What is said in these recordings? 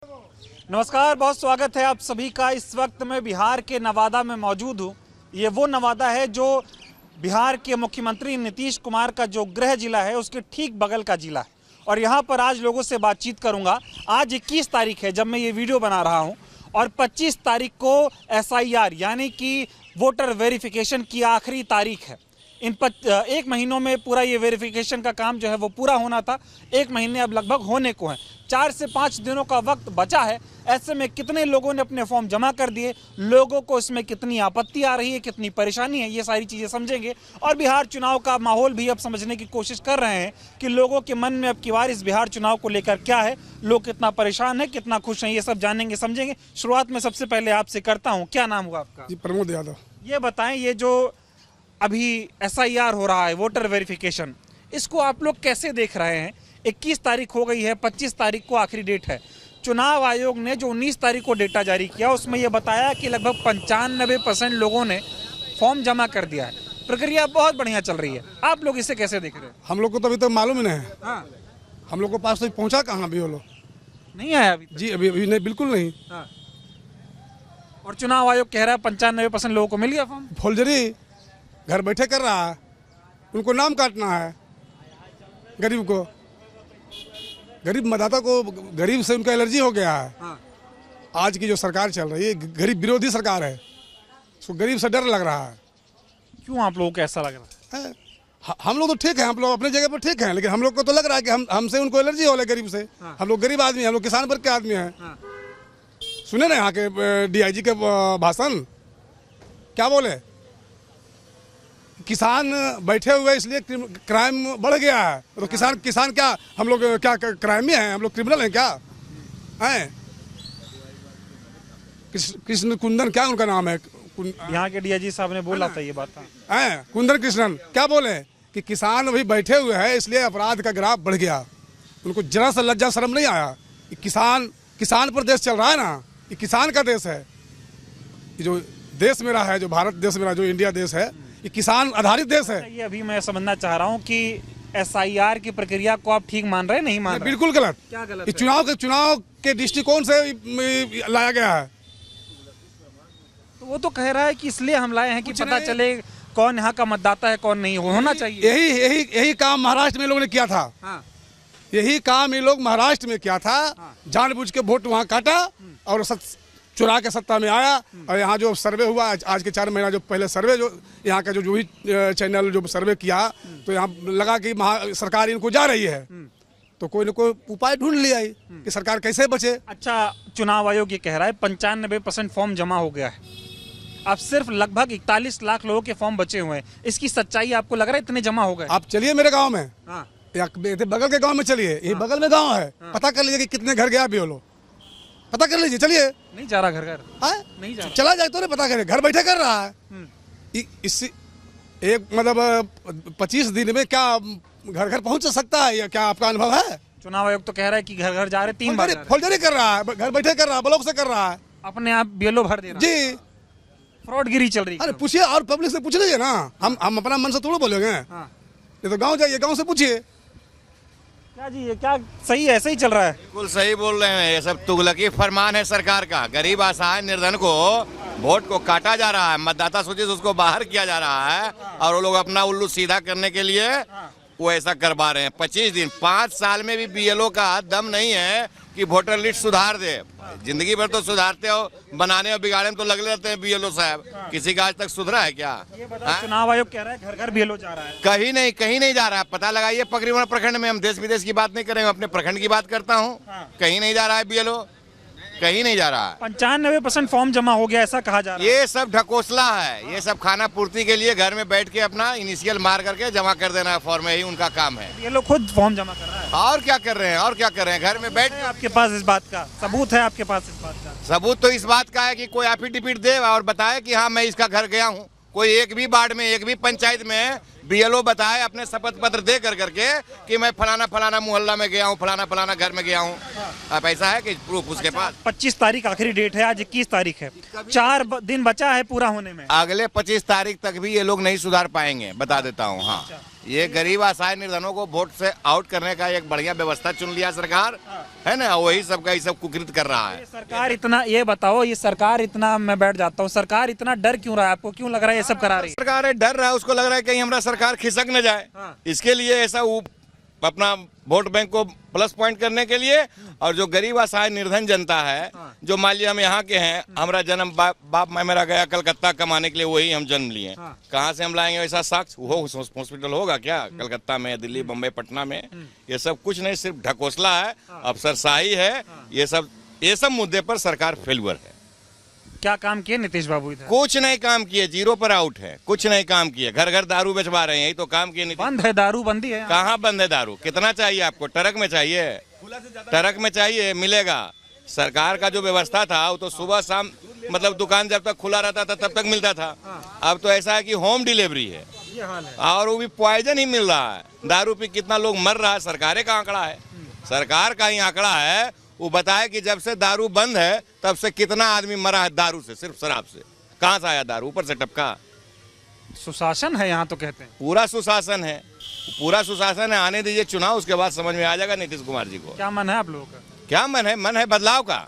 नमस्कार, बहुत स्वागत है आप सभी का। इस वक्त मैं बिहार के नवादा में मौजूद हूँ। ये वो नवादा है जो बिहार के मुख्यमंत्री नीतीश कुमार का जो गृह जिला है उसके ठीक बगल का जिला है। और यहाँ पर आज लोगों से बातचीत करूँगा। आज 21 तारीख है जब मैं ये वीडियो बना रहा हूँ और 25 तारीख को SIR यानी कि वोटर वेरिफिकेशन की आखिरी तारीख है। एक महीनों में पूरा ये वेरिफिकेशन का काम जो है वो पूरा होना था। एक महीने अब लगभग होने को हैं। 4 से 5 दिनों का वक्त बचा है। ऐसे में कितने लोगों ने अपने फॉर्म जमा कर दिए, लोगों को इसमें कितनी आपत्ति आ रही है, कितनी परेशानी है, ये सारी चीज़ें समझेंगे। और बिहार चुनाव का माहौल भी अब समझने की कोशिश कर रहे हैं कि लोगों के मन में अब की बार इस बिहार चुनाव को लेकर क्या है, लोग कितना परेशान है, कितना खुश हैं, ये सब जानेंगे समझेंगे। शुरुआत में सबसे पहले आपसे करता हूँ, क्या नाम हुआ आपका? जी, प्रमोद यादव। ये बताएं, ये जो अभी SIR हो रहा है, वोटर वेरिफिकेशन, इसको आप लोग कैसे देख रहे हैं? 21 तारीख हो गई है, 25 तारीख को आखिरी डेट है। चुनाव आयोग ने जो 19 तारीख को डेटा जारी किया उसमें यह बताया कि लगभग 95% लोगों ने फॉर्म जमा कर दिया है। प्रक्रिया बहुत बढ़िया चल रही है। आप लोग इसे कैसे देख रहे हैं? हम लोग को तो अभी तक मालूम ही नहीं है। हाँ। हम लोग को पास तो पहुंचा कहाँ अभी वो लोग? नहीं आया अभी तक? जी अभी नहीं, बिल्कुल नहीं। हाँ। और चुनाव आयोग कह रहा है 95% लोगों को मिल गया फॉर्म। फौजरी घर बैठे कर रहा है, उनको नाम काटना है गरीब को, गरीब मतदाता को, गरीब से उनका एलर्जी हो गया है। हाँ। आज की जो सरकार चल रही है गरीब विरोधी सरकार है, उसको गरीब से डर लग रहा है। क्यों आप लोगों को ऐसा लग रहा है? हम लोग तो ठीक है, हम लोग अपने जगह पर ठीक हैं, लेकिन हम लोग को तो लग रहा है कि हमसे उनको एलर्जी हो रहा है गरीब से। हाँ। हम लोग गरीब आदमी हैं, हम लोग किसान वर्ग के आदमी हैं। हाँ। सुने ना यहाँ के DIG के भाषण, क्या बोले? किसान बैठे हुए इसलिए क्राइम बढ़ गया है। तो किसान क्या, हम लोग क्या क्राइमी हैं? हम लोग क्रिमिनल हैं क्या? हैं? कृष्ण कुंदन, क्या उनका नाम है? यहाँ के DIG साहब ने बोला था ये बात। हैं कुंदन कृष्णन, क्या बोले कि किसान अभी बैठे हुए हैं इसलिए अपराध का ग्राफ बढ़ गया। उनको जरा सा लज्जा शर्म नहीं आया? किसान पर देश चल रहा है ना, ये किसान का देश है। ये जो देश मेरा है, जो भारत देश मेरा, जो इंडिया देश है, ये किसान आधारित देश है। ये अभी मैं समझना चाह रहा हूँ कि SIR की प्रक्रिया को आप ठीक मान रहे हैं, नहीं मान रहे? बिल्कुल गलत। क्या गलत ये है? चुनाव के दृष्टिकोण से लाया गया है। तो वो तो कह रहा है कि इसलिए हम लाए हैं कि पता चले कौन यहाँ का मतदाता है, कौन नहीं। होना चाहिए। यही काम महाराष्ट्र में लोगों ने किया था। हाँ। यही काम ये लोग महाराष्ट्र में किया था। हाँ। जानबूझ के वोट वहाँ काटा और चुरा के सत्ता में आया। और यहाँ जो सर्वे हुआ आज के 4 महीना जो पहले सर्वे, जो यहाँ का जो भी चैनल जो सर्वे किया, तो यहाँ लगा कि सरकार इनको जा रही है, तो कोई न कोई उपाय ढूंढ लिया कि सरकार कैसे बचे। अच्छा, चुनाव आयोग ये कह रहा है 95% फॉर्म जमा हो गया है। अब सिर्फ लगभग 41 लाख लोगों के फॉर्म बचे हुए हैं। इसकी सच्चाई आपको लग रहा है इतने जमा हो गए? आप चलिए मेरे गाँव में, हाँ। या बगल के गाँव में चलिए, ये बगल में गाँव है, पता कर लीजिए कि कितने घर गया अभी वो लोग, पता कर लीजिए। चलिए। नहीं जा रहा घर घर? नहीं जा रहा। चला जाए तो नहीं, पता करे, घर बैठे कर रहा है। इससे एक मतलब 25 दिन में क्या घर घर पहुंच सकता है? या क्या आपका अनुभव है? चुनाव आयोग तो कह रहा है कि घर घर जा रहे, 3 बार फौजरी कर रहा है, घर बैठे कर रहा है, ब्लॉक से कर रहा है, अपने आप BLO भर दे रहा है। जी। फ्रॉडगिरी चल रही है। अरे पूछिए, और पब्लिक से पूछ लीजिए ना। हम अपना मन से थोड़ा बोलेंगे। हाँ। ये तो गाँव जाइए, गाँव से पूछिए। क्या जी, ये क्या सही है? ऐसे ही चल रहा है? बिल्कुल सही बोल रहे हैं। ये सब तुगलकी फरमान है सरकार का। गरीब असहाय निर्धन को वोट को काटा जा रहा है, मतदाता सूची से उसको बाहर किया जा रहा है, और वो लोग अपना उल्लू सीधा करने के लिए वो ऐसा करवा रहे हैं। 25 दिन, 5 साल में भी BLO का दम नहीं है कि वोटर लिस्ट सुधार दे। जिंदगी भर तो सुधारते हो, बनाने और बिगाड़ने में तो लगे रहते हैं BLO साहब। किसी का आज तक सुधरा है क्या? चुनाव आयोग कह रहा है घर घर BLO जा रहा है। कहीं नहीं जा रहा है। पता लगाइए पकरीबन प्रखंड में। हम देश विदेश की बात नहीं करेंगे, अपने प्रखंड की बात करता हूँ। कहीं नहीं जा रहा है BLO, कहीं नहीं जा रहा है। 95% फॉर्म जमा हो गया ऐसा कहा जा रहा है। ये सब ढकोसला है। ये सब खाना पूर्ति के लिए घर में बैठ के अपना इनिशियल मार करके जमा कर देना है फॉर्म में, ही उनका काम है। ये लोग खुद फॉर्म जमा कर रहा है। और क्या कर रहे हैं? और क्या कर रहे हैं? घर में बैठ। आपके पास इस बात का सबूत है? आपके पास इस बात का सबूत तो इस बात का है कि कोई एफिडेविट दे और बताए कि हाँ मैं इसका घर गया हूँ। कोई एक भी वार्ड में, एक भी पंचायत में BLO बताए अपने शपथ पत्र दे करके कि मैं फलाना मोहल्ला में गया हूँ, फलाना घर में गया हूँ। अब ऐसा है कि प्रूफ उसके पास। 25 तारीख आखिरी डेट है, आज 21 तारीख है, 4 दिन बचा है पूरा होने में। अगले 25 तारीख तक भी ये लोग नहीं सुधार पाएंगे, बता देता हूँ। हाँ। ये गरीब असहाय निर्धनों को वोट से आउट करने का एक बढ़िया व्यवस्था चुन लिया सरकार, है ना, वही सबका ये सब कुकृत कर रहा है। सरकार इतना, ये बताओ, ये सरकार इतना, मैं बैठ जाता हूँ, सरकार इतना डर क्यों रहा है? आपको क्यों लग रहा है ये सब करा रही है? सरकार है डर रहा है, उसको लग रहा है कहीं हमारा सरकार खिसक न जाए, इसके लिए ऐसा अपना वोट बैंक को प्लस पॉइंट करने के लिए। और जो गरीब असहाय निर्धन जनता है, जो मान लिया हम यहाँ के हैं, हमारा जन्म बाप मैं मेरा गया कलकत्ता कमाने के लिए, वही हम जन्म लिए, कहाँ से हम लाएंगे वैसा साक्ष्य? वो हॉस्पिटल होगा क्या कलकत्ता में, दिल्ली, बम्बई, पटना में? ये सब कुछ नहीं, सिर्फ ढकोसला है, अफसरशाही है, ये सब मुद्दे पर सरकार फेल्यूर है। क्या काम किए नीतीश बाबू इधर? कुछ नहीं काम किए, जीरो पर आउट है, कुछ नहीं काम किए। घर घर दारू बेचवा रहे हैं, यही तो काम किए। बंद है दारू, बंदी है। कहाँ बंद है दारू? कितना चाहिए आपको? ट्रक में चाहिए, ट्रक में चाहिए, मिलेगा। सरकार का जो व्यवस्था था वो तो सुबह शाम, मतलब दुकान जब तक खुला रहता था तब तक मिलता था। अब तो ऐसा है कि होम डिलीवरी है, ये हाल है। और वो भी पॉइजन ही मिल रहा है। दारू पी कितना लोग मर रहा है, सरकार का आंकड़ा है, सरकार का ही आंकड़ा है। वो बताए कि जब से दारू बंद है तब से कितना आदमी मरा है दारू से, सिर्फ शराब से। कहाँ से आया दारू? ऊपर से टपका। सुशासन है यहाँ तो कहते हैं। पूरा सुशासन है, पूरा सुशासन है। आने दीजिए चुनाव, उसके बाद समझ में आ जाएगा नीतीश कुमार जी को। क्या मन है आप लोगों का? क्या मन है? मन है बदलाव का।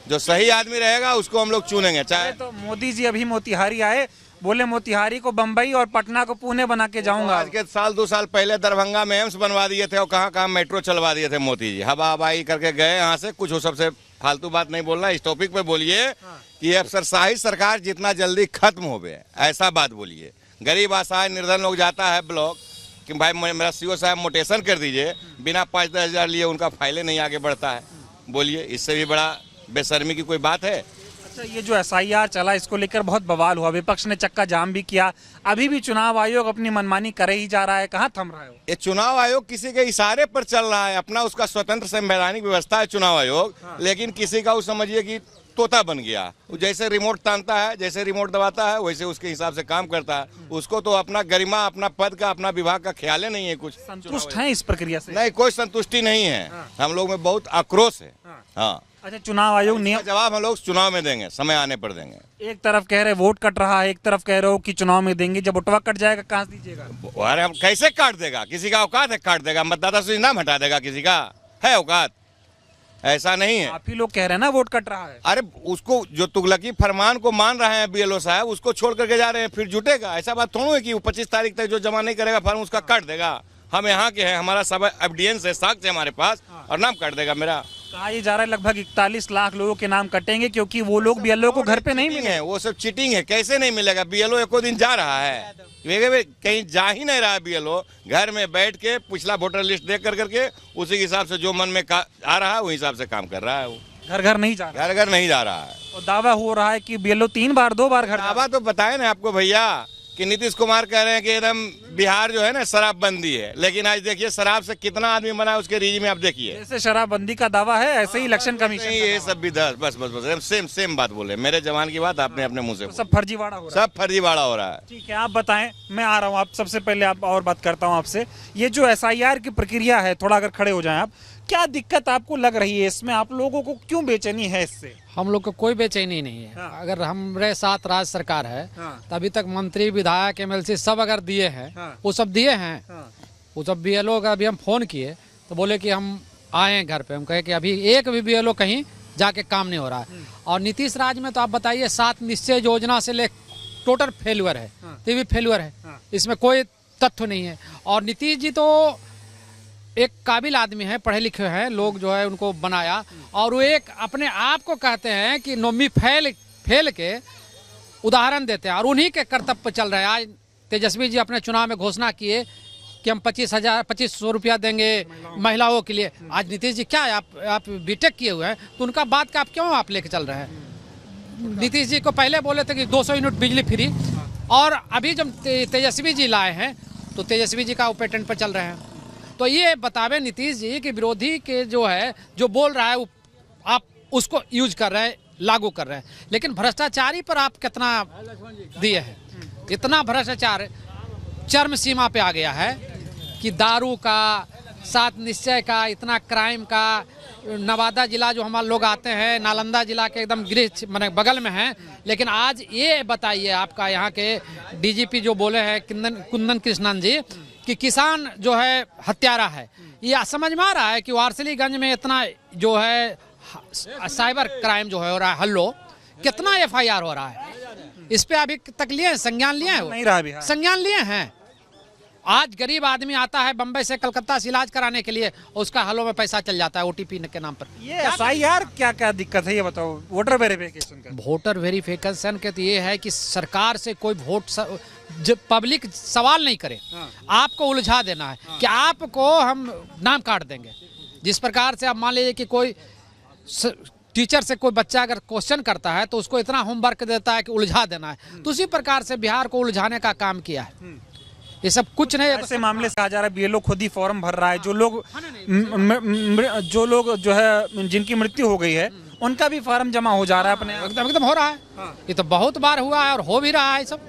जो सही आदमी रहेगा उसको हम लोग चुनेंगे। चाहे तो मोदी जी अभी मोतिहारी आए, बोले मोतिहारी को बम्बई और पटना को पुणे बना के जाऊंगा। आज के साल 2 साल पहले दरभंगा में एम्स बनवा दिए थे और कहाँ कहाँ मेट्रो चलवा दिए थे मोदी जी। हवा हवाई करके गए यहाँ से। कुछ हो, सबसे फालतू बात नहीं बोलना, इस टॉपिक पे बोलिए कि अफसरशाही सरकार जितना जल्दी खत्म हो गए, ऐसा बात बोलिए। गरीब असहाय निर्धन लोग जाता है ब्लॉक कि भाई मेरा सीओ साहब मोटेशन कर दीजिए, बिना 5-10 हज़ार लिए उनका फाइलें नहीं आगे बढ़ता है। बोलिए, इससे भी बड़ा बेशर्मी की कोई बात है? अच्छा, ये जो SIR चला, इसको लेकर बहुत बवाल हुआ, विपक्ष ने चक्का जाम भी किया। अभी भी चुनाव आयोग अपनी मनमानी करे ही जा रहा है, कहाँ थम रहा है? ये चुनाव आयोग किसी के इशारे पर चल रहा है, अपना उसका स्वतंत्र संवैधानिक व्यवस्था है चुनाव आयोग। लेकिन किसी का वो समझिए कि तोता बन गया। वो जैसे रिमोट तानता है, जैसे रिमोट दबाता है, वैसे उसके हिसाब से काम करता है। उसको तो अपना गरिमा, अपना पद का, अपना विभाग का ख्याल ही नहीं है। कुछ संतुष्ट हैं इस प्रक्रिया से? नहीं, कोई संतुष्टि नहीं है। हम लोग में बहुत आक्रोश है। हाँ, अच्छा, चुनाव आयोग नियम, जवाब हम लोग चुनाव में देंगे, समय आने पर देंगे। एक तरफ कह रहे वोट कट रहा है, एक तरफ कह रहे हो कि चुनाव में देंगे। जब वोटवा कट जाएगा कहाँ से दीजिएगा? अरे हम कैसे काट देगा? किसी का औकात है काट देगा? मतदाता सूची नाम हटा देगा? किसी का है औकात? ऐसा नहीं है। आप ही लोग कह रहे हैं ना वोट कट रहा है। अरे उसको जो तुगलकी फरमान को मान रहे हैं BLO साहब, उसको छोड़ करके जा रहे हैं, फिर जुटेगा। ऐसा बात थोड़ा है कि 25 तारीख तक जो जमा नहीं करेगा फॉर्म उसका काट देगा। हम यहाँ के हैं, हमारा सब एविडेंस है, साक्ष्य है हमारे पास, और नाम काट देगा मेरा। कहा ये जा रहा है लगभग 41 लाख लोगों के नाम कटेंगे, क्योंकि वो लोग BLO को घर पे नहीं मिले। वो सब चीटिंग है। कैसे नहीं मिलेगा? BLO एको दिन जा रहा है, कहीं जा ही नहीं रहा है। BLO घर में बैठ के पिछला वोटर लिस्ट देख करके उसी हिसाब से जो मन में आ रहा है वही हिसाब से काम कर रहा है। वो घर घर नहीं जा रहा, घर घर नहीं जा रहा है। और दावा हो रहा है कि BLO 2 बार घर। दावा तो बताए ना आपको भैया कि नीतीश कुमार कह रहे हैं कि एकदम बिहार जो है ना शराबबंदी है। लेकिन आज देखिए शराब से कितना आदमी मना है उसके रीज में। आप देखिए, जैसे शराबबंदी का दावा है, ऐसे ही इलेक्शन कमीशन ये सब भी बस सेम बात बोले। मेरे जवान की बात आपने अपने मुंह से, सब फर्जीवाड़ा हो रहा है। सब फर्जीवाड़ा हो रहा है। ठीक है, आप बताएं, मैं आ रहा हूं। आप सबसे पहले आप और बात करता हूं आपसे। ये जो SIR की प्रक्रिया है, थोड़ा अगर खड़े हो जाएं आप, क्या दिक्कत आपको लग रही है इसमें? आप लोगों को क्यों बेचैनी है इससे? हम लोग को कोई बेचैनी नहीं है। हाँ। अगर हमारे साथ राज्य सरकार है, हाँ। तभी तक मंत्री, विधायक, MLC सब अगर दिए हैं, हाँ। वो सब दिए हैं। हाँ। वो सब BLO का अभी हम फोन किए तो बोले कि हम आए हैं घर पे। हम कहे कि अभी एक भी BLO कहीं जाके काम नहीं हो रहा है। और नीतीश राज में तो आप बताइए, 7 निश्चय योजना से ले टोटल फेल्यूर है। तो ये भी फेल्यूर है, इसमें कोई तथ्य नहीं है। और नीतीश जी तो एक काबिल आदमी है, पढ़े लिखे हैं, लोग जो है उनको बनाया। और वो एक अपने आप को कहते हैं कि नोमी फेल के उदाहरण देते हैं, और उन्हीं के कर्तव्य पर चल रहे हैं। आज तेजस्वी जी अपने चुनाव में घोषणा किए कि हम 2500 रुपया देंगे महिलाओं के लिए। आज नीतीश जी क्या है, आप बीटेक किए हुए हैं, तो उनका बात का आप क्यों आप लेके चल रहे हैं? नीतीश जी को पहले बोले थे कि 200 यूनिट बिजली फ्री, और अभी जब तेजस्वी जी लाए हैं तो तेजस्वी जी का वो पेटेंट पर चल रहे हैं। तो ये बतावे नीतीश जी कि विरोधी के जो है, जो बोल रहा है, वो आप उसको यूज कर रहे हैं, लागू कर रहे हैं। लेकिन भ्रष्टाचारी पर आप कितना दिए हैं? इतना भ्रष्टाचार चरम सीमा पे आ गया है कि दारू का, 7 निश्चय का, इतना क्राइम का। नवादा जिला जो हमारे लोग आते हैं, नालंदा जिला के एकदम गृह माने बगल में है। लेकिन आज ये बताइए, आपका यहाँ के DGP जो बोले हैं कुंदन कृष्णन जी, कि किसान जो है हत्यारा है। ये समझ में आ रहा है कि वारसिलीगंज में इतना जो है साइबर क्राइम जो है हो रहा है, हल्लो कितना FIR हो रहा है, इस पे अभी तक लिए संज्ञान लिए हैं? नहीं रहा बिहार। संज्ञान लिए हैं। आज गरीब आदमी आता है बम्बई से कलकत्ता से इलाज कराने के लिए, उसका हलो में पैसा चल जाता है OTP के नाम पर। ये SIR क्या क्या दिक्कत है ये बताओ, वोटर वेरिफिकेशन का। वोटर वेरिफिकेशन के तो ये है कि सरकार से कोई पब्लिक सवाल नहीं करे, आपको उलझा देना है कि आपको हम नाम काट देंगे। जिस प्रकार से आप मान लीजिए कि कोई टीचर से कोई बच्चा अगर क्वेश्चन करता है तो उसको इतना होमवर्क देता है कि उलझा देना है, तो उसी प्रकार से बिहार को उलझाने का काम किया है। ये सब कुछ नहीं। ऐसे मामले से कहा जा रहा है BLO खुद ही फॉर्म भर रहा है, जो लोग जो है जिनकी मृत्यु हो गई है उनका भी फॉर्म जमा हो जा रहा है अपने। एकदम हो रहा है। ये तो बहुत बार हुआ है और हो भी रहा है सब।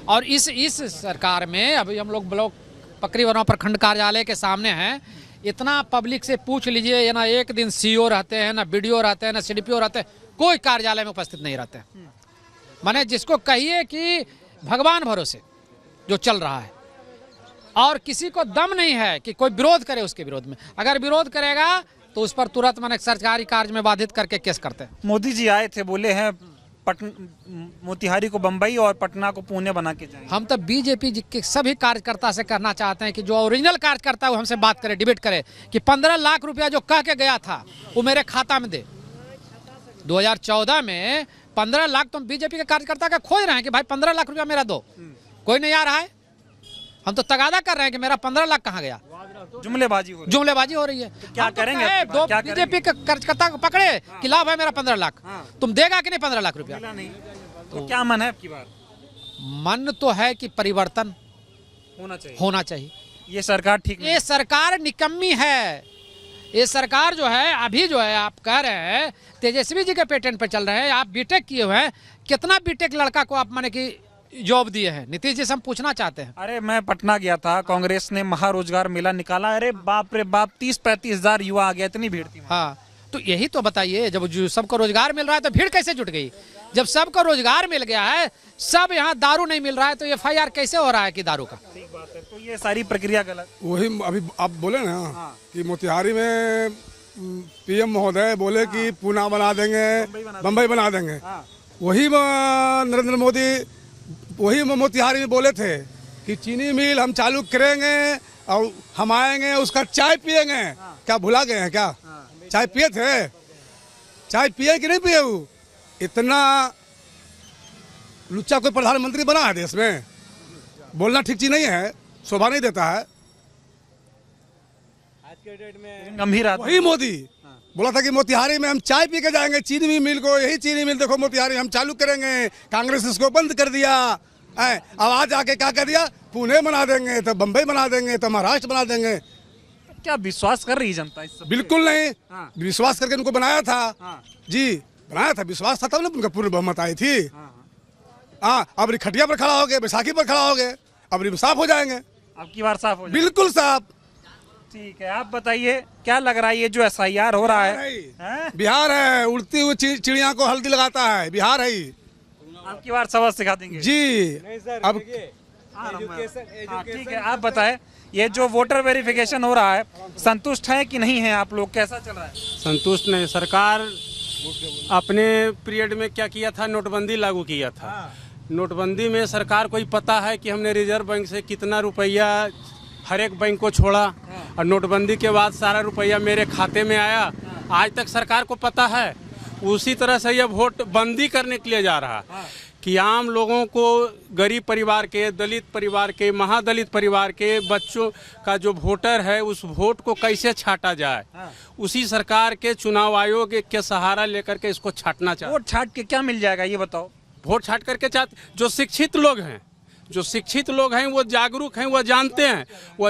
और इस सरकार में अभी हम लोग ब्लॉक पकरी वनों प्रखंड कार्यालय के सामने हैं, इतना पब्लिक से पूछ लीजिए, ये ना एक दिन CO रहते हैं, ना BDO रहते हैं, ना CDPO रहते हैं, कोई कार्यालय में उपस्थित नहीं रहते। माने जिसको कहिए कि भगवान भरोसे जो चल रहा है, और किसी को दम नहीं है कि कोई विरोध करे उसके विरोध में। अगर विरोध करेगा तो उस पर तुरंत माने सरकारी कार्य में बाधित करके केस करते हैं। मोदी जी आए थे, बोले हैं मोतिहारी को बंबई और पटना को पुणे बना के जाएंगे। हम तो BJP के सभी कार्यकर्ता से कहना चाहते हैं कि जो ओरिजिनल कार्यकर्ता है वो हमसे बात करे, डिबेट करे कि 15 लाख रुपया जो कह के गया था वो मेरे खाता में दे। 2014 में 15 लाख तो BJP के कार्यकर्ता का खोज रहे हैं कि भाई 15 लाख रुपया मेरा दो, कोई नहीं आ रहा है। हम तो तगादा कर रहे हैं कि मेरा 15 लाख कहाँ गया। जुमलेबाजी हो रही है। तो क्या करेंगे? दो क्या BJP के कार्यकर्ता को पकड़े कि लाभ है मेरा 15 लाख, तुम देगा कि नहीं 15 लाख रुपया? नहीं। तो क्या मन है आपकी बात? मन तो है कि परिवर्तन होना चाहिए। ये सरकार ठीक नहीं। ये सरकार निकम्मी है। ये सरकार जो है अभी जो है, आप कह रहे हैं तेजस्वी जी के पेटेंट पे चल रहे हैं, आप बीटेक किए हुए हैं, कितना बीटेक लड़का को आप माने कि जॉब दिए हैं? नीतीश जी से हम पूछना चाहते हैं। अरे मैं पटना गया था, कांग्रेस ने महारोजगार मेला निकाला, अरे बाप रे बाप 30-35 हजार युवा आ गया, इतनी भीड़ थी। हाँ, तो यही तो बताइए, जब सबको रोजगार मिल रहा है तो भीड़ कैसे जुट गई? जब सबको रोजगार मिल गया है, सब यहाँ दारू नहीं मिल रहा है, तो FIR कैसे हो रहा है कि दारू का? ठीक बात है। तो ये सारी प्रक्रिया गलत। वही अभी आप बोले ना कि मोतिहारी में PM महोदय बोले कि पूना बना देंगे, बम्बई बना देंगे। वही नरेंद्र मोदी वही मोतिहारी में बोले थे कि चीनी मिल हम चालू करेंगे और हम आएंगे उसका चाय पिएंगे। क्या भुला गए हैं क्या? चाय पिए थे? चाय पिए कि नहीं पिए? वो इतना लुच्चा कोई प्रधानमंत्री बना है देश में? बोलना ठीक चीज नहीं है, शोभा नहीं देता है। आज के डेट में गंभीर आदमी। वही मोदी बोला था कि मोतिहारी में हम चाय पी के जाएंगे, चीनी मिल को, यही चीनी मिल देखो मोतिहारी हम चालू करेंगे। कांग्रेस इसको बंद कर दिया। अब आज आके क्या कर दिया? पुणे बना देंगे, तो बम्बई बना देंगे, तो महाराष्ट्र बना देंगे। क्या विश्वास कर रही है जनता इस सब? बिल्कुल नहीं। विश्वास करके उनको बनाया था। जी बनाया था, विश्वास था तब ना उनका पूर्ण बहुमत आई थी। हाँ, अब खटिया पर खड़ा हो गए, बैसाखी पर खड़ा हो गए, अब साफ हो जाएंगे। अब की बार साफ हो जाएंगे। बिल्कुल साफ। ठीक है, आप बताइए क्या लग रहा है ये जो SIR हो रहा है? बिहार है, उड़ती हुई चिड़िया को हल्दी लगाता है, बिहार है ही। आपकी बार सबक सिखा देंगे जी। अब ठीक है, आप बताएं ये जो वोटर वेरिफिकेशन हो रहा है, संतुष्ट है कि नहीं है आप लोग? कैसा चल रहा है? संतुष्ट नहीं। सरकार अपने पीरियड में क्या किया था? नोटबंदी लागू किया था। नोटबंदी में सरकार को ही पता है कि हमने रिजर्व बैंक से कितना रुपया हर एक बैंक को छोड़ा, और नोटबंदी के बाद सारा रुपया मेरे खाते में आया। आज तक सरकार को पता है। उसी तरह से ये वोट बंदी करने के लिए जा रहा है कि आम लोगों को, गरीब परिवार के, दलित परिवार के, महादलित परिवार के बच्चों का जो वोटर है उस वोट को कैसे छाटा जाए, उसी सरकार के चुनाव आयोग के सहारा लेकर के इसको छाटना चाहिए। वोट छाट के क्या मिल जाएगा ये बताओ? वोट छाट करके जो शिक्षित लोग हैं वो जागरूक हैं, वो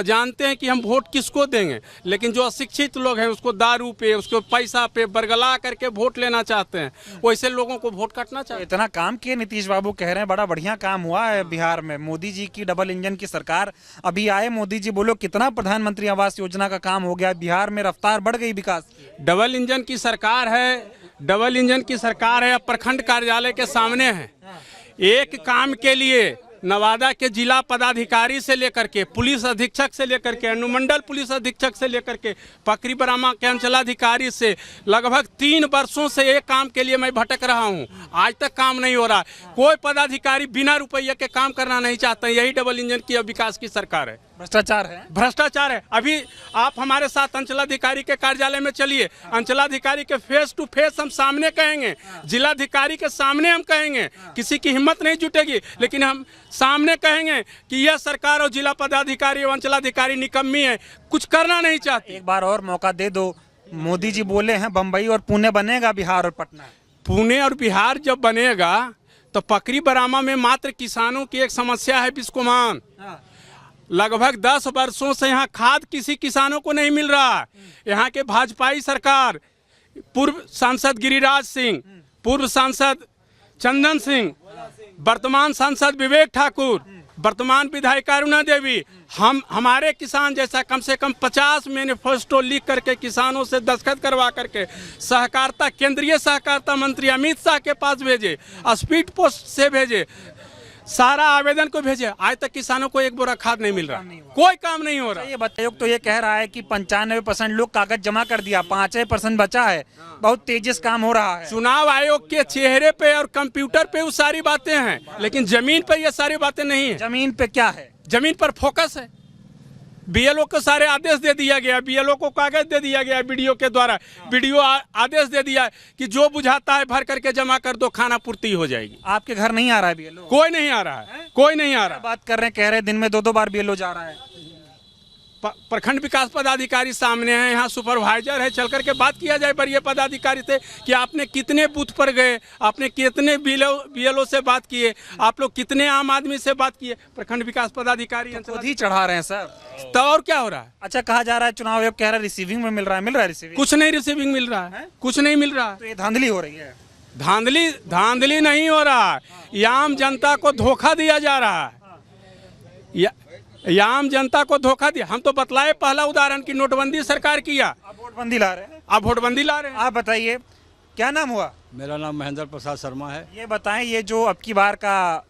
जानते हैं कि हम वोट किसको देंगे। लेकिन जो अशिक्षित लोग हैं उसको दारू पे, उसको पैसा पे बरगला करके वोट लेना चाहते हैं, वैसे लोगों को वोट काटना चाहिए। इतना काम किए नीतीश बाबू, कह रहे हैं बड़ा बढ़िया काम हुआ है बिहार में, मोदी जी की डबल इंजन की सरकार। अभी आए मोदी जी, बोलो कितना प्रधानमंत्री आवास योजना का काम हो गया बिहार में, रफ्तार बढ़ गई विकास। डबल इंजन की सरकार है, अब प्रखंड कार्यालय के सामने है। एक काम के लिए नवादा के जिला पदाधिकारी से लेकर के पुलिस अधीक्षक से लेकर के अनुमंडल पुलिस अधीक्षक से लेकर के पकरी बरामा के अंचलाधिकारी से लगभग 3 वर्षों से एक काम के लिए मैं भटक रहा हूं, आज तक काम नहीं हो रहा। कोई पदाधिकारी बिना रुपये के काम करना नहीं चाहते। यही डबल इंजन की विकास की सरकार है। भ्रष्टाचार है, भ्रष्टाचार है। अभी आप हमारे साथ अंचलाधिकारी के कार्यालय में चलिए, अंचलाधिकारी के फेस टू फेस हम सामने कहेंगे, जिलाधिकारी के सामने हम कहेंगे, किसी की हिम्मत नहीं जुटेगी, लेकिन हम सामने कहेंगे कि यह सरकार और जिला पदाधिकारी और अंचलाधिकारी निकम्मी है, कुछ करना नहीं चाहती। एक बार और मौका दे दो। मोदी जी बोले हैं बम्बई और पुणे बनेगा, बिहार और पटना। पुणे और बिहार जब बनेगा तो पकरी बरामा में मात्र किसानों की एक समस्या है, बिस्कुमान। लगभग 10 वर्षों से यहाँ खाद किसी किसानों को नहीं मिल रहा है। यहाँ के भाजपाई सरकार, पूर्व सांसद गिरिराज सिंह, पूर्व सांसद चंदन सिंह, वर्तमान सांसद विवेक ठाकुर, वर्तमान विधायिका अरुणा देवी, हमारे किसान जैसा कम से कम 50 मैनिफेस्टो लिख करके किसानों से दस्तखत करवा करके सहकारिता केंद्रीय सहकारिता मंत्री अमित शाह के पास भेजे, स्पीड पोस्ट से भेजे, सारा आवेदन को भेजे, आज तक किसानों को एक बोरा खाद नहीं मिल रहा, कोई काम नहीं हो रहा। ये बताइए, तो ये कह रहा है कि 95% लोग कागज जमा कर दिया, 5% बचा है, बहुत तेजी से काम हो रहा है। चुनाव आयोग के चेहरे पे और कंप्यूटर पे वो सारी बातें हैं, लेकिन जमीन पे ये सारी बातें नहीं है। जमीन पे क्या है? जमीन पर फोकस है। बीएलओ को सारे आदेश दे दिया गया, बीएलओ को कागज दे दिया गया बीडीओ के द्वारा, बीडीओ आदेश दे दिया कि जो बुझाता है भर करके जमा कर दो, खाना पूर्ति हो जाएगी। आपके घर नहीं आ रहा है बीएलओ? कोई नहीं आ रहा है, कोई नहीं आ रहा। बात कर रहे हैं, कह रहे हैं दिन में 2-2 बार बीएलओ जा रहा है। प्रखंड विकास पदाधिकारी सामने हैं, यहाँ सुपरवाइजर है, चल करके बात किया जाए वरीय पदाधिकारी से कि आपने कितने बूथ पर गए, आपने कितने बीएलओ से बात किए, आप लोग कितने आम आदमी से बात किए। प्रखंड विकास पदाधिकारी खुद ही चढ़ा रहे हैं सर। तो और क्या हो रहा है? अच्छा, कहा जा रहा है चुनाव आयोग कह रहा है रिसीविंग में मिल रहा है, मिल रहा है रिसीविंग? कुछ नहीं रिसीविंग मिल रहा है, कुछ नहीं मिल रहा है। तो ये धांधली हो रही है। धांधली नहीं हो रहा है, ये आम जनता को धोखा दिया जा रहा है, ये आम जनता को धोखा दिया। हम तो बतलाए पहला उदाहरण की नोटबंदी सरकार किया, अब वोटबंदी ला रहे हैं। अब वोटबंदी ला रहे हैं। आप बताइए, क्या नाम हुआ? मेरा नाम महेंद्र प्रसाद शर्मा है। ये बताएं, ये जो अब की बार का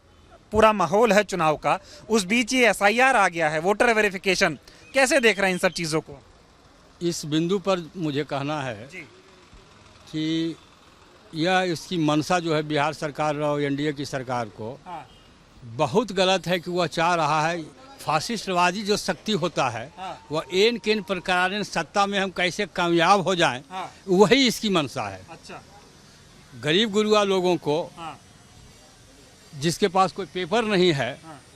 पूरा माहौल है चुनाव का, उस बीच ये SIR आ गया है, वोटर वेरिफिकेशन, कैसे देख रहे हैं इन सब चीज़ों को? इस बिंदु पर मुझे कहना है जी। कि यह इसकी मंशा जो है बिहार सरकार और एनडीए की सरकार को हाँ। बहुत गलत है कि वह चाह रहा है फासिस्टवादी जो शक्ति होता है वह एन केन प्रकार सत्ता में हम कैसे कामयाब हो जाएं, वही इसकी मंशा है। अच्छा। गरीब गुरुआ लोगों को, जिसके पास कोई पेपर नहीं है,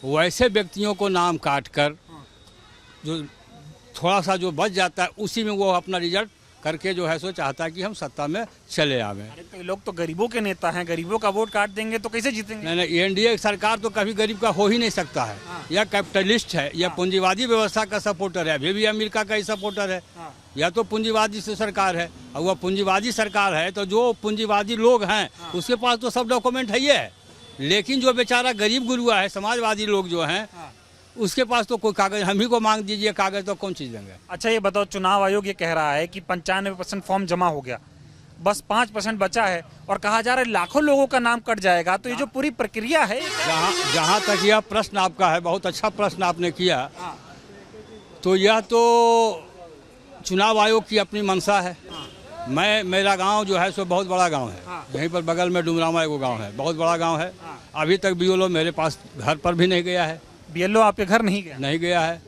वैसे व्यक्तियों को नाम काट कर जो थोड़ा सा जो बच जाता है उसी में वो अपना रिजल्ट करके जो है सो चाहता है कि हम सत्ता में चले आवें। अरे तो लोग तो गरीबों के नेता हैं, गरीबों का वोट काट देंगे तो कैसे जीतेंगे? नहीं, एनडीए सरकार तो कभी गरीब का हो ही नहीं सकता है। यह कैपिटलिस्ट है, यह पूंजीवादी व्यवस्था का सपोर्टर है, अभी भी अमेरिका का ही सपोर्टर है। यह तो पूंजीवादी से सरकार है, और वह पूंजीवादी सरकार है तो जो पूंजीवादी लोग हैं उसके पास तो सब डॉक्यूमेंट है ही है, लेकिन जो बेचारा गरीब गुरुआ है, समाजवादी लोग जो हैं, उसके पास तो कोई कागज, हम ही को मांग दीजिए कागज तो कौन चीज़ देंगे। अच्छा, ये बताओ, चुनाव आयोग ये कह रहा है कि 95% फॉर्म जमा हो गया, बस 5% बचा है, और कहा जा रहा है लाखों लोगों का नाम कट जाएगा। तो ये जो पूरी प्रक्रिया है, जहाँ तक यह प्रश्न आपका है, बहुत अच्छा प्रश्न आपने किया, तो यह तो चुनाव आयोग की अपनी मंशा है। मेरा गांव जो है सो बहुत बड़ा गांव है, यहीं पर बगल में डुमरामा एगो गांव है, बहुत बड़ा गांव है। अभी तक बीएलओ मेरे पास घर पर भी नहीं गया है। बीएलओ आपके घर नहीं गया है,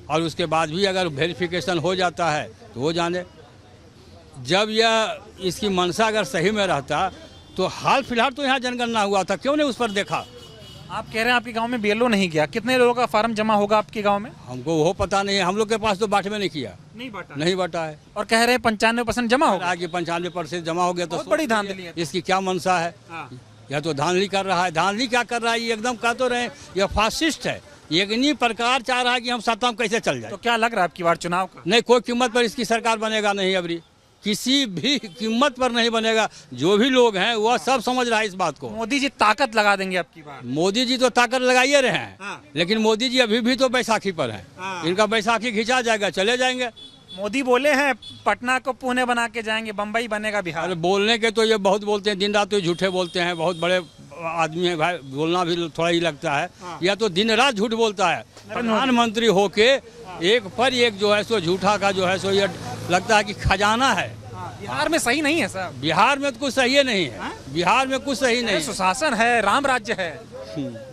और उसके बाद भी अगर वेरिफिकेशन हो जाता है तो वो जाने। जब यह इसकी मंशा अगर सही में रहता तो हाल फिलहाल तो यहाँ जनगणना हुआ था, क्यों नहीं उस पर देखा? आप कह रहे हैं आपके गांव में बीएलओ नहीं गया, कितने लोगों का फार्म जमा होगा आपके गांव में? हमको वो पता नहीं है, हम लोग के पास तो बांट में नहीं किया, नहीं बांटा है। और कह रहे हैं 95% जमा होगा। 95% जमा हो गया तो बहुत बड़ी धांधली है। इसकी क्या मंशा है? यह तो धांधली कर रहा है। धांधली क्या कर रहा है? ये एकदम कह तो रहे, यह फासिस्ट है, इन्हीं प्रकार चाह रहा है कि हम सत्ता में कैसे चल जाए। तो क्या लग रहा है आपकी बार चुनाव का? नहीं, कोई कीमत पर इसकी सरकार बनेगा नहीं, अबरी किसी भी कीमत पर नहीं बनेगा। जो भी लोग हैं वह सब समझ रहा है इस बात को। मोदी जी ताकत लगा देंगे आपकी बार? मोदी जी तो ताकत लगाइए रहे हैं, लेकिन मोदी जी अभी भी तो बैसाखी पर हैं। इनका बैसाखी खिंचा जाएगा, चले जाएंगे। मोदी बोले हैं पटना को पुणे बना के जाएंगे, बम्बई बनेगा बिहार। अरे बोलने के तो ये बहुत बोलते हैं, दिन रात तो झूठे बोलते हैं, बहुत बड़े आदमी है भाई, बोलना भी थोड़ा ही लगता है। या तो दिन रात झूठ बोलता है। प्रधानमंत्री होके एक पर एक जो है सो झूठा का जो है सो ये लगता है कि खजाना है। बिहार में सही नहीं है सर, बिहार में तो कुछ सही नहीं है। बिहार में कुछ सही नहीं है। सुशासन है, राम राज्य है।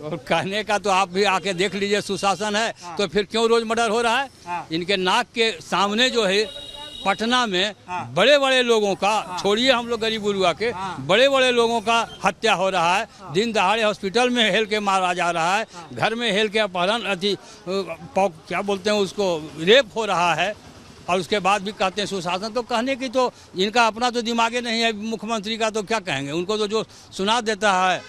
और कहने का तो आप भी आके देख लीजिए, सुशासन है तो फिर क्यों रोज मर्डर हो रहा है? इनके नाक के सामने जो है पटना में बड़े बड़े लोगों का, छोड़िए हम लोग गरीब गुरुआ के, बड़े बड़े लोगों का हत्या हो रहा है। दिन दहाड़े हॉस्पिटल में हेल के मारा जा रहा है, घर में हेल के अपहरण क्या बोलते हैं उसको, रेप हो रहा है। और उसके बाद भी कहते हैं सुशासन। तो कहने की तो इनका अपना तो दिमागे नहीं है। मुख्यमंत्री का तो क्या कहेंगे, उनको तो जो सुना देता है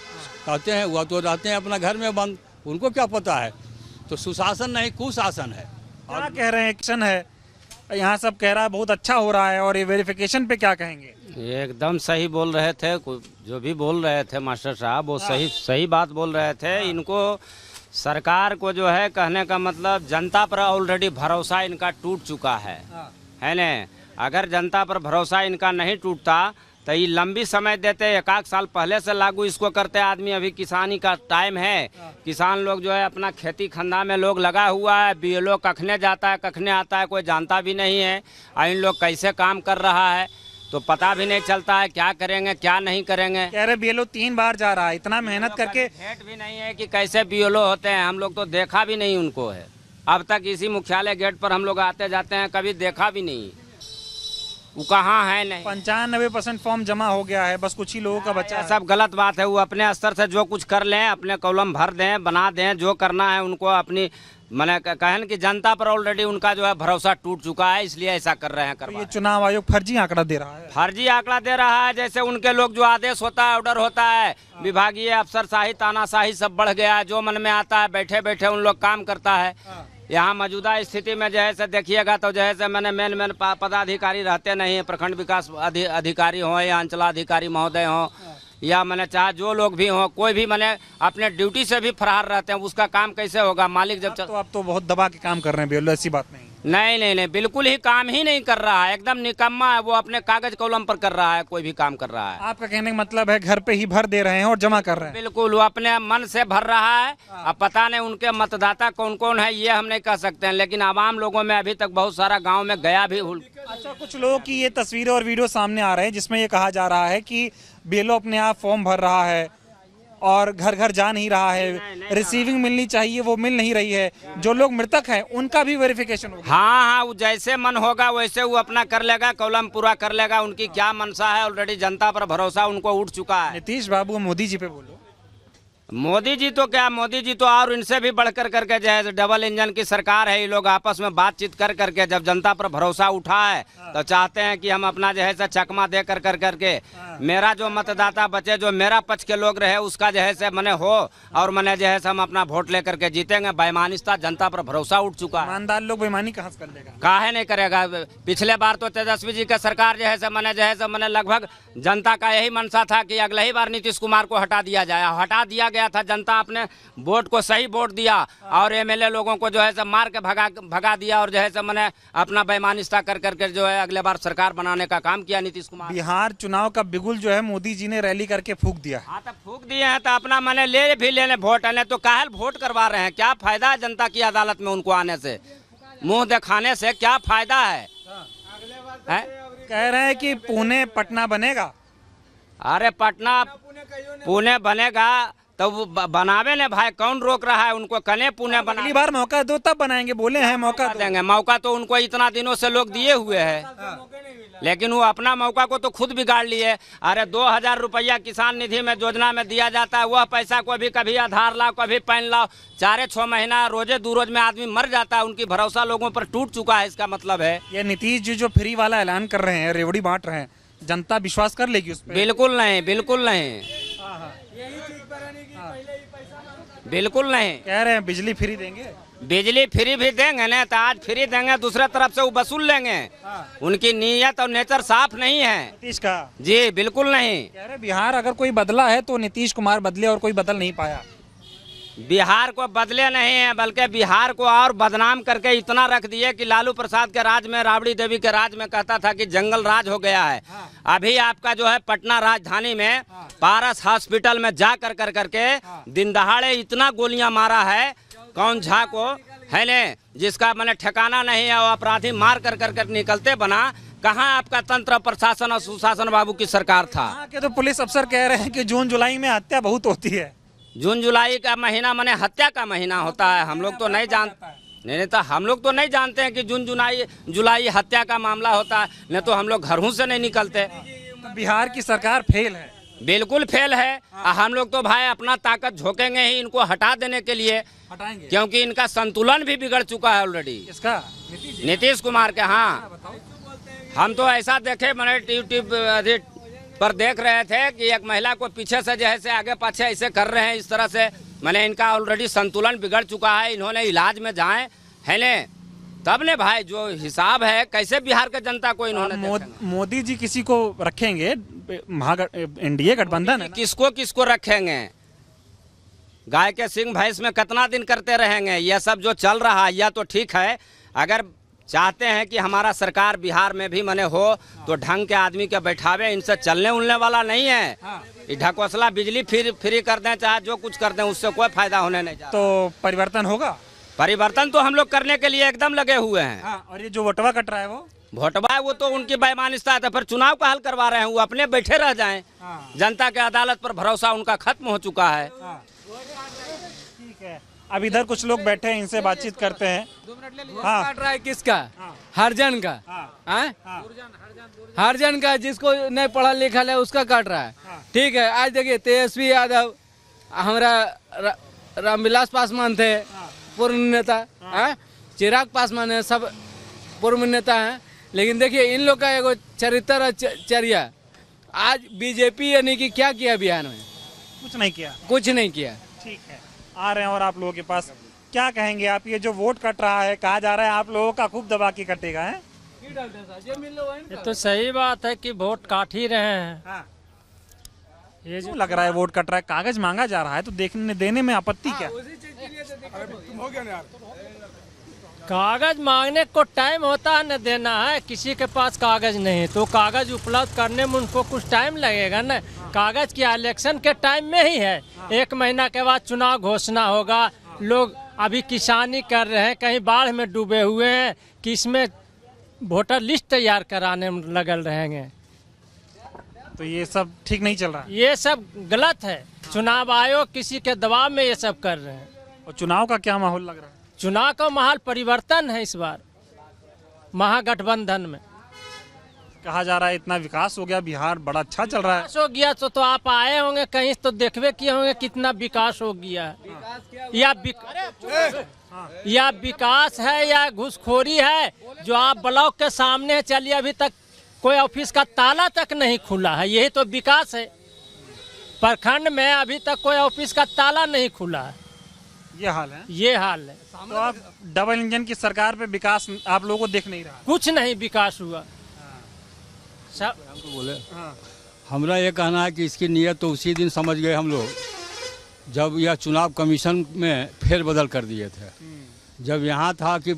कहते हैं, वह तो रहते हैं अपना घर में बंद, उनको क्या पता है। तो सुशासन नहीं, कुशासन है। क्या कह रहे हैं, एक्शन है यहाँ सब कह रहा है बहुत अच्छा हो रहा है, और ये वेरिफिकेशन पे क्या कहेंगे? ये एकदम सही बोल रहे थे, जो भी बोल रहे थे मास्टर साहब वो सही बात बोल रहे थे। इनको सरकार को जो है कहने का मतलब जनता पर ऑलरेडी भरोसा इनका टूट चुका है न। अगर जनता पर भरोसा इनका नहीं टूटता तो ये लंबी समय देते, एक साल पहले से लागू इसको करते आदमी। अभी किसानी का टाइम है, किसान लोग जो है अपना खेती खंदा में लोग लगा हुआ है। बीएलओ कखने जाता है कखने आता है कोई जानता भी नहीं है। और इन लोग कैसे काम कर रहा है तो पता भी नहीं चलता है, क्या करेंगे क्या नहीं करेंगे। कह रहे बीएलओ 3 बार जा रहा है, इतना मेहनत करके भेंट भी नहीं है कि कैसे बीएलओ होते हैं। हम लोग तो देखा भी नहीं उनको है अब तक। इसी मुख्यालय गेट पर हम लोग आते जाते हैं, कभी देखा भी नहीं वो कहाँ है। नहीं 95% फॉर्म जमा हो गया है, बस कुछ ही लोगों का बचा है। सब गलत बात है। वो अपने स्तर से जो कुछ कर लें, अपने कॉलम भर दें, बना दें, जो करना है उनको अपनी मैंने कहन कि जनता पर ऑलरेडी उनका जो है भरोसा टूट चुका है, इसलिए ऐसा कर रहे हैं। तो ये चुनाव आयोग फर्जी आंकड़ा दे रहा है। फर्जी आंकड़ा दे रहा है। जैसे उनके लोग जो आदेश होता है, ऑर्डर होता है, विभागीय अफसरशाही तानाशाही सब बढ़ गया है। जो मन में आता है बैठे बैठे उन लोग काम करता है। यहाँ मौजूदा स्थिति में जो है से देखिएगा तो जो है से मैंने मेन पदाधिकारी रहते नहीं है। प्रखंड विकास अधिकारी हों या अंचलाधिकारी महोदय हों या मैंने चाहे जो लोग भी हों, कोई भी मैंने अपने ड्यूटी से भी फरार रहते हैं। उसका काम कैसे होगा? मालिक जब तो आप तो बहुत दबा के काम कर रहे हैं बीएलओ, ऐसी बात नहीं। नहीं, बिल्कुल ही काम ही नहीं कर रहा है। एकदम निकम्मा है वो, अपने कागज कॉलम पर कर रहा है, कोई भी काम कर रहा है। आपका कहने का मतलब है घर पे ही भर दे रहे हैं और जमा कर रहे हैं? बिल्कुल, वो अपने मन से भर रहा है। अब पता नहीं उनके मतदाता कौन कौन है ये हम नहीं कह सकते हैं, लेकिन आवाम लोगों में अभी तक बहुत सारा गाँव में गया भी। अच्छा, कुछ लोगों की ये तस्वीरें और वीडियो सामने आ रहे हैं जिसमें ये कहा जा रहा है कि बीएलओ अपने आप फॉर्म भर रहा है और घर घर जा नहीं रहा है। रिसीविंग मिलनी चाहिए वो मिल नहीं रही है। जो लोग मृतक हैं उनका भी वेरिफिकेशन होगा। हाँ, वो जैसे मन होगा वैसे वो अपना कर लेगा, कॉलम पूरा कर लेगा। उनकी क्या मनसा है, ऑलरेडी जनता पर भरोसा उनको उठ चुका है। नीतीश बाबू मोदी जी पे बोलो। मोदी जी तो क्या, मोदी जी तो और इनसे भी बढ़कर करके जो है डबल इंजन की सरकार है। ये लोग आपस में बातचीत कर करके जब जनता पर भरोसा उठा है तो चाहते हैं कि हम अपना जो है चकमा दे कर करके मेरा जो मतदाता बचे, जो मेरा पक्ष के लोग रहे उसका जो है मने हो और मने जो है हम अपना वोट लेकर के जीतेंगे। बेईमानिस्ता जनता पर भरोसा उठ चुका है। ईमानदार लोग बेईमानी कहाँ से कर लेगा? काहे नहीं करेगा? पिछले बार तो तेजस्वी जी का सरकार जो है मने लगभग जनता का यही मनसा था कि अगले ही बार नीतीश कुमार को हटा दिया जाए। हटा दिया गया था। जनता अपने वोट को सही वोट दिया और एमएलए लोगों को जो है मार के भगा दिया और जो है मने अपना बेईमानिस्ता कर करके जो है अगले बार सरकार बनाने का काम किया नीतीश कुमार। बिहार चुनाव का बिगुल जो है मोदी जी ने रैली करके फूंक दिया। हाँ, तो फूंक दिए हैं तो अपना मैंने ले भी लेने वोट है तो काहे वोट करवा रहे हैं? क्या फायदा है जनता की अदालत में उनको आने से, मुंह दिखाने से क्या फायदा है? कह रहे हैं कि पुणे पटना बनेगा। अरे पटना पुणे बनेगा तो वो बनावे ने भाई, कौन रोक रहा है उनको? कने पुणे बना। अगली बार मौका दो तब बनाएंगे, बोले हैं मौका देंगे। मौका तो उनको इतना दिनों से लोग दिए हुए हैं लेकिन वो अपना मौका को तो खुद बिगाड़ लिए। अरे 2000 रुपया किसान निधि में योजना में दिया जाता है, वह पैसा को भी कभी आधार लाओ कभी पैन लाओ, 4-6 महीना रोजे 2 रोज में आदमी मर जाता है। उनकी भरोसा लोगों पर टूट चुका है। इसका मतलब है ये नीतीश जी जो फ्री वाला ऐलान कर रहे हैं, रेवड़ी बांट रहे हैं, जनता विश्वास कर लेगी उस पर? बिल्कुल नहीं, बिल्कुल नहीं, बिल्कुल नहीं। कह रहे हैं बिजली फ्री देंगे। बिजली फ्री भी देंगे ना तो आज फ्री देंगे, दूसरे तरफ से वो वसूल लेंगे। उनकी नीयत और नेचर साफ नहीं है नीतीश का। जी बिल्कुल नहीं। कह रहे बिहार अगर कोई बदला है तो नीतीश कुमार बदले और कोई बदल नहीं पाया। बिहार को बदले नहीं है, बल्कि बिहार को और बदनाम करके इतना रख दिए कि लालू प्रसाद के राज में, राबड़ी देवी के राज में कहता था कि जंगल राज हो गया है। अभी आपका जो है पटना राजधानी में पारस हॉस्पिटल में जा कर करके दिन दहाड़े इतना गोलियां मारा है कौन झा को, है ने, जिसका मैंने ठिकाना नहीं है। वो अपराधी मार कर निकलते बना। कहाँ आपका तंत्र, प्रशासन और सुशासन बाबू की सरकार था? यहाँ के तो पुलिस अफसर कह रहे हैं कि जून जुलाई में हत्या बहुत होती है। जून जुलाई का महीना माने हत्या का महीना होता है। हम लोग तो नहीं जानते, नहीं तो हम लोग तो नहीं जानते हैं कि जून जुलाई हत्या का मामला होता है। नहीं तो हम लोग घरों से नहीं निकलते। तो बिहार की सरकार फेल है। बिल्कुल फेल है। हम लोग तो भाई अपना ताकत झोंकेंगे ही इनको हटा देने के लिए, हटाएंगे क्योंकि इनका संतुलन भी बिगड़ चुका है ऑलरेडी। इसका नीतीश कुमार के। हाँ, हम तो ऐसा देखे, मैंने यूट्यूब पर देख रहे थे कि एक महिला को पीछे से जैसे आगे पाछे ऐसे कर रहे हैं, इस तरह से मैंने इनका ऑलरेडी संतुलन बिगड़ चुका है। इन्होंने इलाज में जाए है ने, तब ने भाई जो हिसाब है कैसे बिहार के जनता को इन्होंने मोदी जी किसी को रखेंगे, एनडीए गठबंधन है ना? किसको रखेंगे? गाय के सिंह भैंस में कितना दिन करते रहेंगे? यह सब जो चल रहा है यह तो ठीक है। अगर चाहते हैं कि हमारा सरकार बिहार में भी मने हो तो ढंग के आदमी के बैठावे, इनसे चलने उलने वाला नहीं है। ढकोसला बिजली फ्री कर दें, चाहे जो कुछ कर दें, उससे कोई फायदा होने नहीं जाता। तो परिवर्तन होगा? परिवर्तन तो हम लोग करने के लिए एकदम लगे हुए हैं। और ये जो वोटवा कट रहा है वो भोटवा, वो तो उनकी बेईमानिस्ता है। तो फिर चुनाव का हल करवा रहे हैं, वो अपने बैठे रह जाएं। जनता के अदालत पर भरोसा उनका खत्म हो चुका है। ठीक है, अब इधर कुछ लोग बैठे हैं, इनसे बातचीत करते हैं। हाँ, काट रहा है किसका? हरजन का। हरजन का, जिसको नहीं पढ़ा लिखा है उसका काट रहा है। ठीक है, आज देखिए तेजस्वी यादव, हमारा रामविलास पासवान थे पूर्व नेता, चिराग पासवान है, सब पूर्व नेता हैं। लेकिन देखिए इन लोग का एगो चरित्र और चर्या, आज बीजेपी यानी कि क्या किया बिहार में? कुछ नहीं किया। कुछ नहीं किया। ठीक है, आ रहे हैं और आप लोगों के पास क्या कहेंगे आप? ये जो वोट कट रहा है, कहा जा रहा है आप लोगों का खूब दबा के कटेगा है? ये तो सही बात है कि वोट काट ही रहे हैं। ये जो लग रहा है वोट कट रहा है, कागज मांगा जा रहा है, तो देखने देने में आपत्ति क्या? कागज मांगने को टाइम होता है न देना है। किसी के पास कागज नहीं तो कागज उपलब्ध करने में उनको कुछ टाइम लगेगा न। कागज की इलेक्शन के टाइम में ही है। 1 महीना के बाद चुनाव घोषणा होगा। लोग अभी किसानी कर रहे हैं, कहीं बाढ़ में डूबे हुए हैं कि इसमें वोटर लिस्ट तैयार कराने में लगल रहेंगे। तो ये सब ठीक नहीं चल रहा। ये सब गलत है। चुनाव आयोग किसी के दबाव में ये सब कर रहे हैं। और चुनाव का क्या माहौल लग रहा है? चुनाव का माहौल परिवर्तन है इस बार महागठबंधन में। कहा जा रहा है इतना विकास हो गया, बिहार बड़ा अच्छा चल रहा है। विकास हो गया तो आप आए होंगे कहीं तो देखवे किए होंगे कितना विकास हो गया है। या विकास है या घुसखोरी है? जो आप ब्लॉक के सामने चलिए, अभी तक कोई ऑफिस का ताला तक नहीं खुला है। यही तो विकास है। प्रखंड में अभी तक कोई ऑफिस का ताला नहीं खुला है। ये हाल है। ये हाल है। तो आप डबल इंजन की सरकार पे विकास आप लोगों को देख नहीं रहा? कुछ नहीं विकास हुआ। सब हमको बोले, हमरा ये कहना है कि इसकी नीयत तो उसी दिन समझ गए हम लोग जब यह चुनाव कमीशन में फेरबदल कर दिए थे। जब यहाँ था कि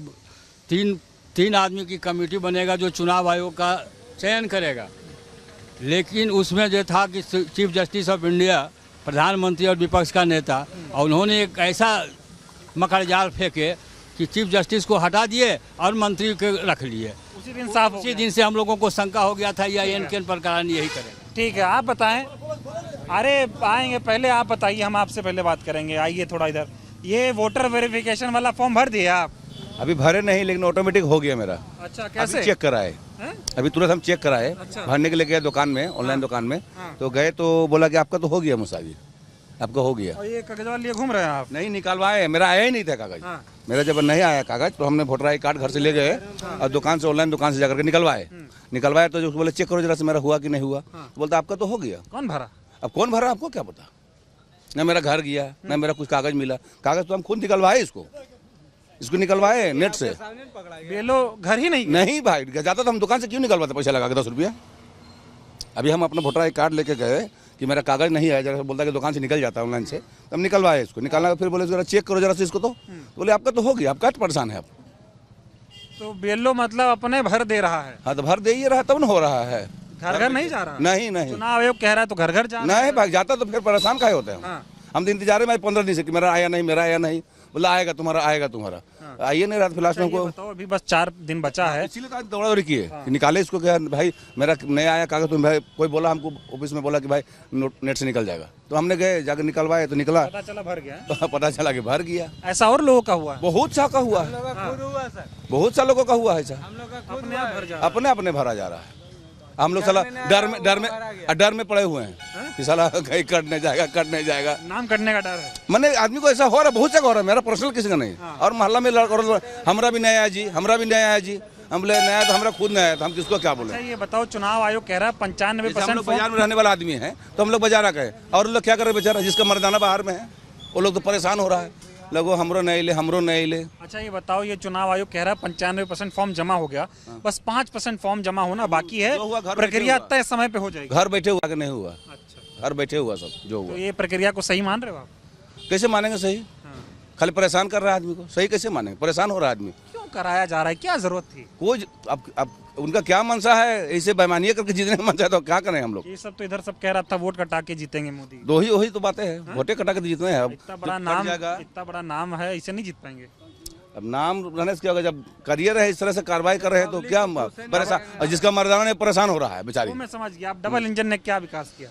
तीन आदमी की कमेटी बनेगा जो चुनाव आयोग का चयन करेगा, लेकिन उसमें जो था कि चीफ जस्टिस ऑफ इंडिया, प्रधानमंत्री और विपक्ष का नेता, और उन्होंने एक ऐसा मकड़जाल फेंके कि चीफ जस्टिस को हटा दिए और मंत्री को रख लिए। उसी दिन साफ हो उसी दिन से हम लोगों को शंका हो गया था या एन प्रकार यही करेगा। ठीक है, आप बताएं। अरे आएंगे, पहले आप बताइए, हम आपसे पहले बात करेंगे। आइए थोड़ा इधर। ये वोटर वेरिफिकेशन वाला फॉर्म भर दिए आप? अभी भरे नहीं, लेकिन ऑटोमेटिक हो गया मेरा। अच्छा, कैसे? चेक कराए, अभी तुरंत हम चेक कराए। भरने के लिए गए दुकान में, ऑनलाइन दुकान में। तो गए तो बोला कि आपका तो हो गया मुसावी, आपका हो गया। और ये कागज लिए घूम रहे हैं आप? नहीं निकलवाए, मेरा आया ही नहीं था कागज। मेरा जब नहीं आया कागज तो हमने वोटर आई कार्ड घर से ले गए और दुकान से, ऑनलाइन दुकान से जाकर के निकलवाए। तो जो बोले चेक करो जरा से मेरा हुआ कि नहीं हुआ। तो बोलता आपका तो हो गया। कौन भरा? अब कौन भरा आपको क्या पता? ना मेरा घर गया, ना मेरा कुछ कागज मिला। कागज तो हम खुद निकलवाए, इसको निकलवाए नेट से। बेलो घर ही नहीं भाई, जाता तो हम दुकान से क्यों निकलवाते पैसा लगा के 10 रुपया। अभी हम अपना वोटर आई कार्ड लेके गए कि मेरा कागज नहीं है, जरा बोलता कि दुकान से निकल जाता है ऑनलाइन से, तब निकलवाए इसको, निकालना फिर बोले जरा चेक करो जरा से इसको, तो बोले आपका तो हो गया, आप क्या परेशान है आप। तो BLO मतलब अपने भर दे रहा है, हाँ तो भर दे ही रहा तब न हो रहा है, घर घर नहीं जा रहा। नहीं नहीं चुनाव आयोग कह रहा है तो घर घर जा रहा है। नहीं भाग जाता तो फिर परेशान काहे होते हैं हाँ। हम तो इंतजार में 15 दिन से कि मेरा आया नहीं, मेरा आया नहीं, बोला आएगा तुम्हारा, आएगा तुम्हारा, आइए नहीं रहा फिलहाल में ये हमको। बताओ अभी बस 4 दिन बचा है, इसीलिए तो आज दौड़ा दौड़ी किए कि निकाले इसको, क्या भाई मेरा नहीं आया कागज, तो भाई कोई बोला हमको ऑफिस में बोला कि भाई नेट से निकल जाएगा, तो हमने गए जाकर निकलवाए तो निकला, पता चला भर गया। तो पता चला कि भर गया। ऐसा और लोगों का हुआ है? बहुत सा का हुआ है, बहुत सा लोगों का हुआ है ऐसा, अपने आप भर जा अपने अपने भरा जा रहा है। हम लोग साला डर में पड़े हुए हैं कि साला कहीं कट नहीं जाएगा, कट नहीं जाएगा, नाम कटने का डर है। मैंने आदमी को ऐसा हो रहा है, बहुत जगह हो रहा है, मेरा पर्सनल किसी का नहीं। और मोहल्ला में हमरा भी नहीं आया जी, हमरा भी नहीं आया जी, हम बोले नया तो हमरा खुद नहीं आया, तो हम किसको क्या बोले। अच्छा ये बताओ, चुनाव आयोग कह रहा है 95% हम लोग बाजार में रहने वाला आदमी है, तो हम लोग बाजार गए, और लोग क्या करे बेचारा, जिसका मर्दाना बाहर में है वो लोग तो परेशान हो रहा है, लोगो हमरो नहीं ले, हमरो नहीं ले। अच्छा ये बताओ, ये चुनाव आयोग कह रहा है 95% फॉर्म जमा हो गया, बस 5% फॉर्म जमा होना बाकी है, प्रक्रिया तय समय पे हो जाएगी। घर बैठे हुआ नहीं हुआ, अच्छा घर बैठे हुआ सब जो हुआ। तो ये प्रक्रिया को सही मान रहे हो आप? कैसे मानेंगे सही, खाली परेशान कर रहा है आदमी को, सही कैसे मानेंगे, परेशान हो रहा है आदमी। क्यों कराया जा रहा है, क्या जरूरत थी? कोई अब उनका क्या मनसा है, ऐसे बेईमानी करके जीतने का मनसा है तो क्या करें हम लोग। ये सब तो इधर सब कह रहा था वोट कटा के जीतेंगे मोदी, दो ही वही तो बातें हैं, वोटे कटा के जीतने हैं। अब इतना बड़ा नाम है, इसे नहीं जीत पाएंगे। अब नाम रहने से क्या होगा, जब करियर है इस तरह से कार्रवाई कर रहे हैं तो क्या परेशान, और जिसका मर्दाना ने परेशान हो रहा है बेचारी। वो मैं समझ गया, आप डबल इंजन ने क्या विकास किया?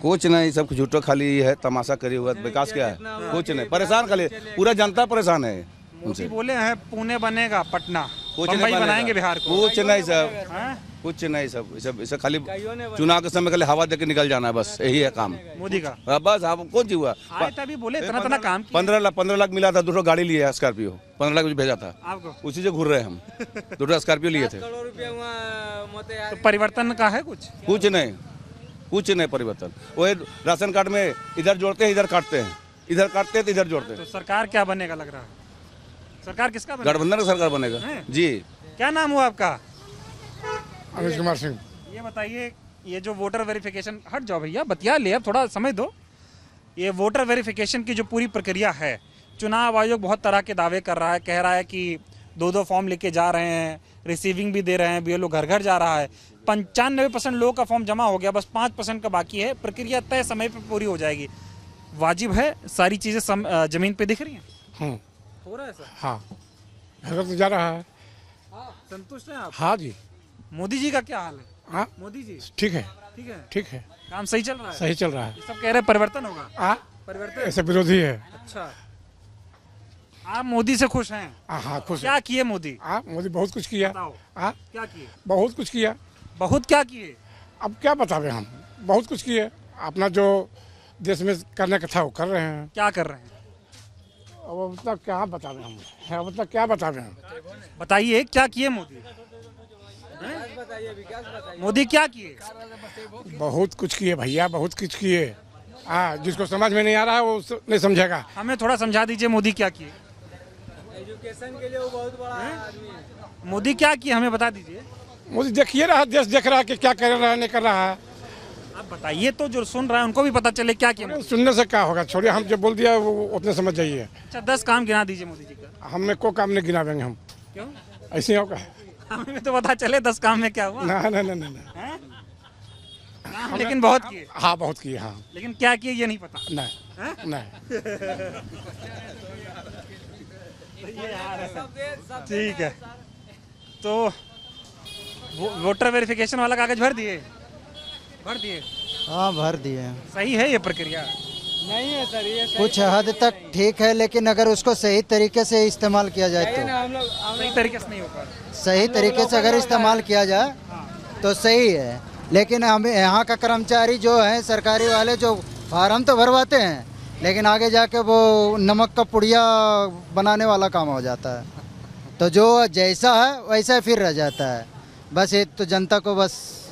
कुछ नहीं, सब झूठो खाली है, तमाशा करी हुआ, विकास क्या है, कुछ नहीं, परेशान खाली पूरा जनता परेशान है मोदी बोले हैं पुणे बनेगा, पटना, कुछ बम्बई बनाएंगे बिहार को, कुछ नहीं सब, हैं? कुछ नहीं सब इसे खाली चुनाव के समय खाली हवा देके निकल जाना है, बस यही है काम मोदी का। बस आप कौन सी हुआ, आए तभी बोले इतना काम किया। 15 लाख मिला था, दूसरा गाड़ी लिया स्कॉर्पियो, 15 लाख भेजा था आपको, उसी से घूर रहे हम, दूसरा स्कॉर्पियो लिए थे। तो परिवर्तन का है कुछ? कुछ नहीं परिवर्तन, वो राशन कार्ड में इधर जोड़ते हैं, इधर काटते हैं, इधर काटते हैं तो इधर जोड़ते हैं। तो सरकार क्या बनेगा लग रहा है? सरकार किसका बनेगा? गठबंधन का सरकार बनेगा जी। क्या नाम हुआ आपका? अमित कुमार सिंह। ये बताइए, ये जो वोटर वेरिफिकेशन, हट जाओ भैया बतिया ले, अब थोड़ा समय दो। ये वोटर वेरिफिकेशन की जो पूरी प्रक्रिया है, चुनाव आयोग बहुत तरह के दावे कर रहा है, कह रहा है कि 2-2 फॉर्म लेके जा रहे हैं, रिसीविंग भी दे रहे हैं, BLO घर घर जा रहा है। 95% लोगों का फॉर्म जमा हो गया, बस 5% का बाकी है, प्रक्रिया तय समय पर पूरी हो जाएगी। वाजिब है, सारी चीज़ें जमीन पे दिख रही हैं, हो रहा है सर? हाँ, घर तो जा रहा है। संतुष्ट हैं आप? हाँ जी। मोदी जी का क्या हाल है? हाँ मोदी जी ठीक है, ठीक है, ठीक है, काम सही चल रहा है, सही चल रहा है। ये सब कह रहे हैं परिवर्तन होगा। हाँ, परिवर्तन ऐसे विरोधी है। अच्छा, आप मोदी से खुश हैं? हाँ खुश। क्या किए मोदी? हाँ मोदी बहुत कुछ किया। बताओ, हाँ क्या किए? बहुत कुछ किया। बहुत क्या किए? अब क्या बतावे हम, बहुत कुछ किए, अपना जो देश में करने का था वो कर रहे हैं। क्या कर रहे हैं? अब मतलब क्या बतावे हम, मतलब क्या बतावे हम। बताइए क्या किए मोदी? मोदी क्या किए? बहुत कुछ किए भैया, बहुत कुछ किए। हाँ, जिसको समझ में नहीं आ रहा है वो नहीं समझेगा। हमें थोड़ा समझा दीजिए मोदी क्या किए। एजुकेशन के लिए वो बहुत बड़ा आदमी है। मोदी क्या किए हमें बता दीजिए। मोदी देखिए रहा, देश देख रहा है कि क्या कर रहा है नहीं कर रहा है। आप बताइए तो, जो सुन रहा है उनको भी पता चले क्या किया। सुनने से क्या होगा, छोड़िए, हम जो बोल दिया वो उतने समझ जाइए। अच्छा 10 काम गिना दीजिए मोदी जी का। हमें को काम नहीं गिनावेंगे हम। क्यों? ऐसे ही होगा, हमें तो पता चले 10 काम में क्या हुआ। ना ना ना ना, ना। लेकिन बहुत किए। हाँ बहुत किए, हाँ। लेकिन क्या किए ये नहीं पता। नहीं नहीं। ठीक है, तो वोटर वेरिफिकेशन वाला कागज भर दिए? भर दिए? हाँ भर दिए। सही है ये प्रक्रिया? नहीं है सर, ये कुछ हद तक ठीक है, लेकिन अगर उसको सही तरीके से इस्तेमाल किया जाए तो हम लोग सही तरीके से नहीं होगा। सही तरीके से अगर इस्तेमाल किया जाए तो सही है, लेकिन हम यहाँ का कर्मचारी जो है सरकारी वाले, जो फार्म तो भरवाते हैं लेकिन आगे जाके वो नमक का पुड़िया बनाने वाला काम हो जाता है। तो जो जैसा है वैसा फिर रह जाता है, बस ये तो जनता को बस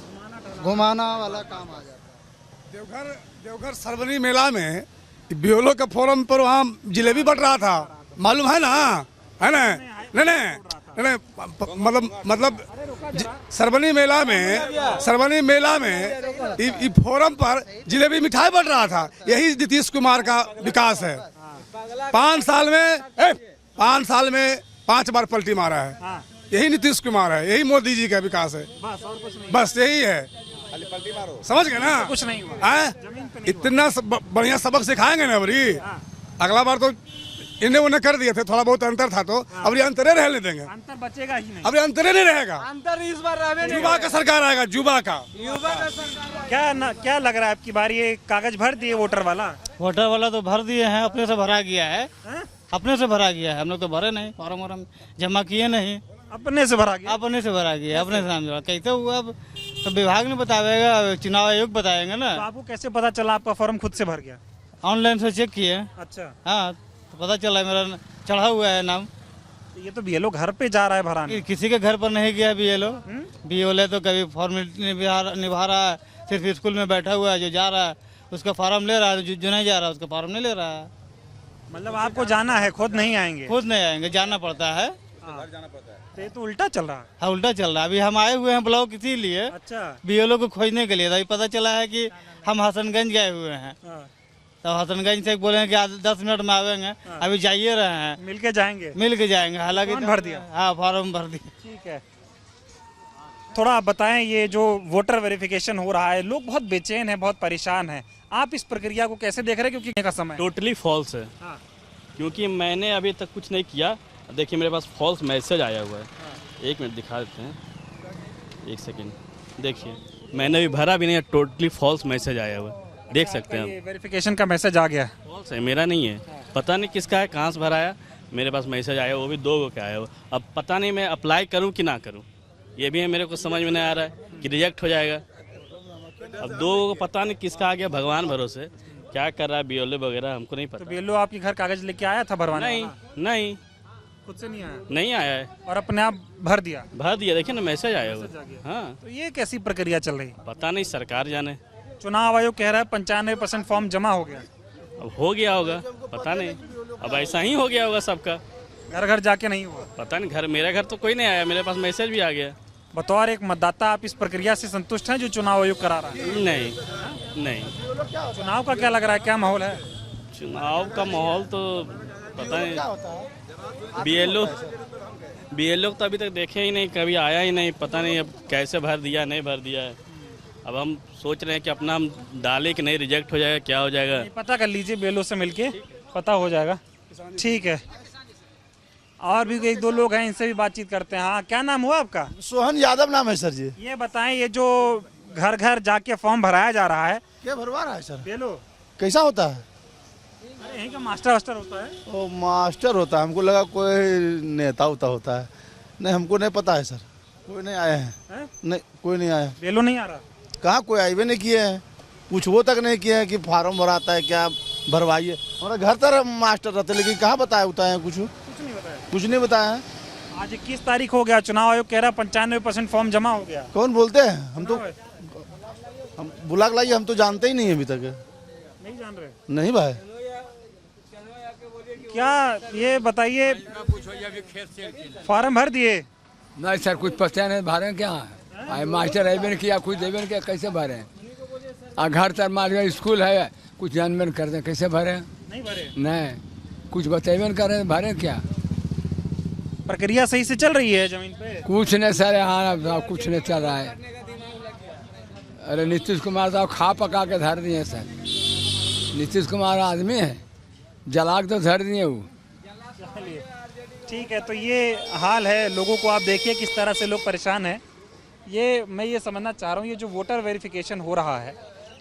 घुमाना वाला काम आ जाता है। देवघर सरवरी मेला में BLO के फोरम पर वहाँ जिलेबी बट रहा था, मालूम है ना? है ना? नहीं नहीं, नहीं मतलब सरवनी मेला में ई फोरम पर जिलेबी मिठाई बन रहा था। यही नीतीश कुमार का विकास है। 5 साल में 5 बार पलटी मारा है। यही नीतीश कुमार है, यही मोदी जी का विकास है। बस यही है, समझ गए ना? कुछ नहीं हुआ। इतना बढ़िया सबक सिखाएंगे ना अबरी। अगला बार तो इन्हें उन्हें कर दिए थे, थोड़ा बहुत अंतर था तो अब ये अंतरे रहने देंगे। अंतर बचेगा ही नहीं। अब ये अंतरे नहीं रहेगा। अंतर इस बार युवा का सरकार आएगा, युवा का। क्या लग रहा है आपकी बार? ये कागज भर दिए वोटर वाला तो भर दिए हैं, अपने से भरा गया है। अपने से भरा गया है, हम लोग तो भरे नहीं, फॉर्म जमा किए नहीं। अपने से भरा गया? अपने से भरा गया, अपने से नाम जोड़ा। कैसे हुआ अब तो विभाग ने बताएगा, चुनाव आयोग बताएंगे ना। तो आपको कैसे पता चला आपका फॉर्म खुद से भर गया? ऑनलाइन से चेक किए। अच्छा। हाँ, तो पता चला मेरा चढ़ा हुआ है नाम। तो ये तो बीएलओ घर पे जा रहा है भराने। किसी के घर पर नहीं गया बीएलओ तो कभी फॉर्मेलिटी निभा रहा है, सिर्फ स्कूल में बैठा हुआ है। जो जा रहा है उसका फॉर्म ले रहा है, जो नहीं जा रहा है उसका फॉर्म नहीं ले रहा है। मतलब आपको जाना है, खुद नहीं आएंगे? खुद नहीं आएंगे, जाना पड़ता है। तो ये तो उल्टा चल रहा है। हाँ, उल्टा चल रहा है। अभी हम आए हुए हैं ब्लॉक इसीलिए, अच्छा, बीएलओ को खोजने के लिए। अभी पता चला है कि हम हसनगंज गए हुए हैं। तो हसनगंज से बोले हैं कि आज 10 मिनट में आवेंगे। अभी जाइए रहे हैं, मिल के जाएंगे। हालांकि भर दिया। हाँ, फॉर्म भर दिया। ठीक है। थोड़ा आप बताएं, ये जो वोटर वेरिफिकेशन हो रहा है, लोग बहुत बेचैन हैं, बहुत परेशान हैं। आप इस प्रक्रिया को कैसे देख रहे हैं? क्योंकि का समय टोटली फॉल्स है। क्योंकि मैंने अभी तक कुछ नहीं किया। देखिए मेरे पास फॉल्स मैसेज आया हुआ है। 1 मिनट दिखा देते हैं, 1 सेकेंड। देखिए मैंने अभी भरा भी नहीं है, टोटली फॉल्स मैसेज आया हुआ है, देख सकते हैं आप। वेरिफिकेशन का मैसेज आ गया? फॉल्स है, मेरा नहीं है। पता नहीं किसका है, कहाँ से भरा आया। मेरे पास मैसेज आया, वो भी 2 का आया हुआ। अब पता नहीं मैं अप्लाई करूँ कि ना करूँ, ये भी है मेरे को समझ में नहीं आ रहा है कि रिजेक्ट हो जाएगा। अब 2 पता नहीं किसका आ गया, भगवान भरोसे। क्या कर रहा है बीएलओ वगैरह हमको नहीं पता। तो बीएलओ आपके घर कागज लेके आया था भरवाने? नहीं, खुद से नहीं आया? नहीं आया है। और अपने आप भर दिया? देखिए ना, मैसेज आया हुआ। हाँ, तो ये कैसी प्रक्रिया चल रही? पता नहीं, सरकार जाने। चुनाव आयोग कह रहा है 95% फॉर्म जमा हो गया। अब हो गया होगा, पता नहीं। अब ऐसा ही हो गया होगा सबका, घर घर जाके नहीं हुआ? पता नहीं। मेरा घर तो कोई नहीं आया, मेरे पास मैसेज भी आ गया। बतौर एक मतदाता आप इस प्रक्रिया से संतुष्ट हैं जो चुनाव आयोग करा रहा है? नहीं। चुनाव का क्या लग रहा है, क्या माहौल है? चुनाव का माहौल तो पता नहीं। बीएलओ तो अभी तक देखे ही नहीं, कभी आया ही नहीं। पता नहीं अब कैसे भर दिया, नहीं भर दिया है। अब हम सोच रहे हैं कि अपना हम डाले कि नहीं, रिजेक्ट हो जाएगा, क्या हो जाएगा। पता कर लीजिए, बीएलओ से मिलके पता हो जाएगा। ठीक है। और भी 1-2 लोग हैं, इनसे भी बातचीत करते हैं। हाँ, क्या नाम हुआ आपका? सोहन यादव नाम है सर जी। ये बताएं, ये जो घर घर जाके फॉर्म भराया जा रहा है, क्या भरवा रहा है सर? बीएलओ कैसा होता है? अरे यहीं का मास्टर होता है? ओ, मास्टर होता है। हमको लगा कोई नेता होता है। नहीं, हमको नहीं पता है सर। कोई नहीं आया है? नहीं, कोई नहीं आया। बीएलओ नहीं आ रहा? कहाँ, कोई आए नहीं किए हैं। पूछवो तक नहीं किए हैं कि फार्म भराता है क्या, भरवाइए। हमारा घर तरह मास्टर रहते, लेकिन कहाँ बताया कुछ नहीं बताया। आज 21 तारीख हो गया, चुनाव आयोग कह रहा है 95% फॉर्म जमा हो गया। कौन बोलते हैं? हम बुला लाइए, हम तो जानते ही नहीं है अभी तक। नहीं जान रहे? नहीं भाई। क्या ये बताइए, फॉर्म भर दिए? नहीं सर, कुछ पता नहीं भरे क्या है। मास्टर है नहीं किया, कुछ देवे नहीं किया, कैसे भरे? घर तर मार स्कूल है, कुछ जानबे नहीं करते, कैसे भरे? नहीं भरे? नहीं, कुछ बतेबे नहीं कर रहे, भरे क्या? प्रक्रिया सही से चल रही है जमीन पे? कुछ नहीं सर, यहाँ कुछ नहीं चल रहा है। अरे नीतीश कुमार साहब खा पका के धर दिए सर। नीतीश कुमार आदमी है, जला के तो धर दिए वो। ठीक है, तो ये हाल है लोगों को। आप देखिए किस तरह से लोग परेशान हैं। मैं ये समझना चाह रहा हूँ, ये जो वोटर वेरिफिकेशन हो रहा है,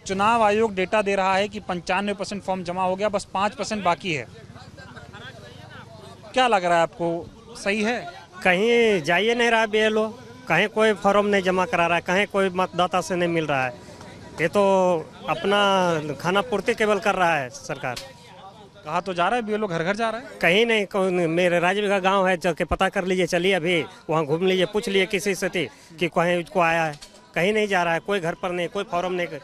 चुनाव आयोग डेटा दे रहा है कि 95% फॉर्म जमा हो गया, बस 5% बाकी है। क्या लग रहा है आपको, सही है? कहीं जाइए नहीं रहा बीएलओ, कहीं कोई फॉर्म नहीं जमा करा रहा है, कहीं कोई मतदाता से नहीं मिल रहा है। ये तो अपना खाना पूर्ति केवल कर रहा है सरकार। कहा तो जा रहा है बीएलओ, घर घर जा रहा है? कहीं नहीं। मेरे राजवी का गांव है, जाके पता कर लीजिए। चलिए अभी वहाँ घूम लीजिए, पूछ लिए किसी से कि कहीं उसको आया है। कहीं नहीं जा रहा है, कोई घर पर नहीं, कोई फॉर्म नहीं।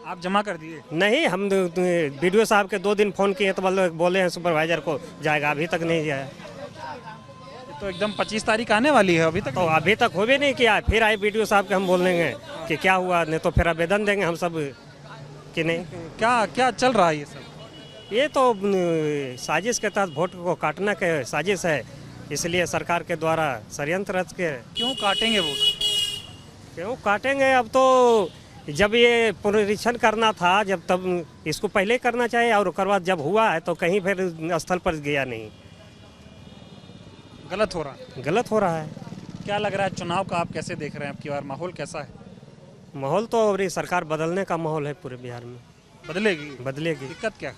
आप जमा कर दिए? नहीं, हम बीडीओ साहब के 2 दिन फ़ोन किए तो बोले हैं सुपरवाइजर को जाएगा, अभी तक नहीं जाए। तो एकदम 25 तारीख आने वाली है, अभी तक हो भी नहीं किया। फिर आए वीडियो साहब के हम बोल देंगे कि क्या हुआ, नहीं तो फिर आवेदन देंगे हम सब कि नहीं। क्या क्या चल रहा है ये सब? ये तो साजिश के तहत वोट को काटने के साजिश है, इसलिए सरकार के द्वारा षड्यंत्र रच के। क्यों काटेंगे वोट? क्यों काटेंगे? अब तो जब ये पुनरीक्षण करना था, जब तब इसको पहले करना चाहिए, और उसके बाद जब हुआ है तो कहीं फिर स्थल पर गया नहीं। गलत हो रहा है। गलत हो रहा है। क्या लग रहा है चुनाव का आप कैसे देख रहे हैं? आपकी बार माहौल कैसा है? माहौल तो अभी सरकार बदलने का माहौल है पूरे बिहार में। बदलेगी? बदलेगी। दिक्कत क्या?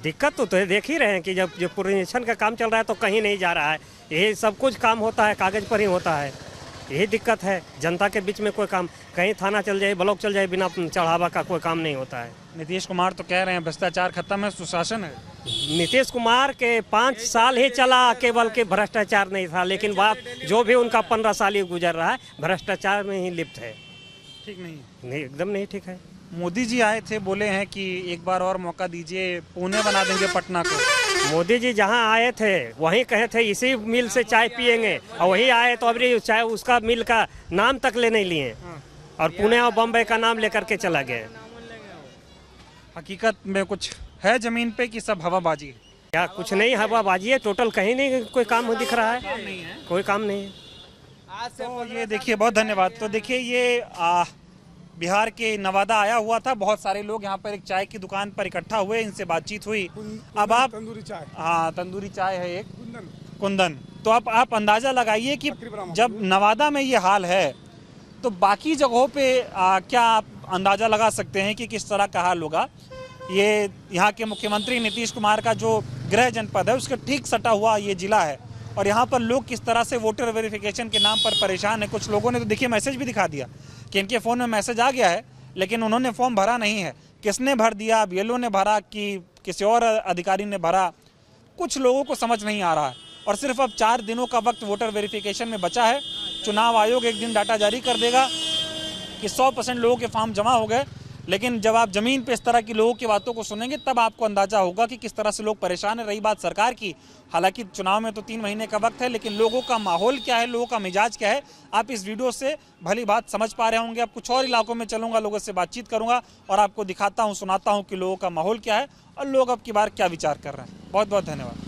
दिक्कत तो देख ही रहे हैं कि जब जो पुनरीक्षण का काम चल रहा है तो कहीं नहीं जा रहा है। यही सब कुछ काम होता है कागज पर ही होता है, यही दिक्कत है। जनता के बीच में कोई काम, कहीं थाना चल जाए, ब्लॉक चल जाए, बिना चढ़ावा का कोई काम नहीं होता है। नीतीश कुमार तो कह रहे हैं भ्रष्टाचार खत्म है, सुशासन है। नीतीश कुमार के 5 साल ही चला, केवल के भ्रष्टाचार नहीं था, लेकिन बात जो भी उनका 15 साल ही गुजर रहा है भ्रष्टाचार में ही लिप्त है। ठीक नहीं? नहीं, एकदम नहीं ठीक है। मोदी जी आए थे, बोले हैं कि एक बार और मौका दीजिए, पुणे बना देंगे पटना को। मोदी जी जहां आए थे वहीं कहे थे इसी मिल से चाय पियेंगे, और वहीं आए तो अभी चाय उसका मिल का नाम तक ले नहीं लिए, और पुणे और बम्बई का नाम लेकर के चला गए। हकीकत में कुछ है जमीन पे कि सब हवाबाजी है? क्या कुछ नहीं, हवाबाजी है टोटल, कहीं नहीं कोई काम दिख रहा है, कोई काम नहीं है। तो ये देखिए, बहुत धन्यवाद। तो देखिए ये बिहार के नवादा आया हुआ था, बहुत सारे लोग यहाँ पर एक चाय की दुकान पर इकट्ठा हुए, इनसे बातचीत हुई। अब आप तंदूरी चाय, हाँ तंदूरी चाय है एक, कुंदन। तो आप अंदाजा लगाइए कि जब नवादा में ये हाल है तो बाकी जगहों पे क्या आप अंदाजा लगा सकते हैं कि किस तरह का हाल होगा। ये यहाँ के मुख्यमंत्री नीतीश कुमार का जो गृह जनपद है उसके ठीक सटा हुआ ये जिला है, और यहाँ पर लोग किस तरह से वोटर वेरिफिकेशन के नाम पर परेशान है। कुछ लोगों ने तो देखिए मैसेज भी दिखा दिया कि इनके फ़ोन में मैसेज आ गया है, लेकिन उन्होंने फॉर्म भरा नहीं है। किसने भर दिया? BLO ने भरा कि किसी और अधिकारी ने भरा? कुछ लोगों को समझ नहीं आ रहा है। और सिर्फ अब 4 दिनों का वक्त वोटर वेरिफिकेशन में बचा है। चुनाव आयोग एक दिन डाटा जारी कर देगा कि 100% लोगों के फॉर्म जमा हो गए, लेकिन जब आप ज़मीन पे इस तरह की लोगों की बातों को सुनेंगे तब आपको अंदाज़ा होगा कि किस तरह से लोग परेशान हैं। रही बात सरकार की, हालांकि चुनाव में तो 3 महीने का वक्त है, लेकिन लोगों का माहौल क्या है, लोगों का मिजाज क्या है, आप इस वीडियो से भली बात समझ पा रहे होंगे। अब कुछ और इलाकों में चलूँगा, लोगों से बातचीत करूँगा और आपको दिखाता हूँ, सुनाता हूँ कि लोगों का माहौल क्या है और लोग अब की बार क्या विचार कर रहे हैं। बहुत बहुत धन्यवाद।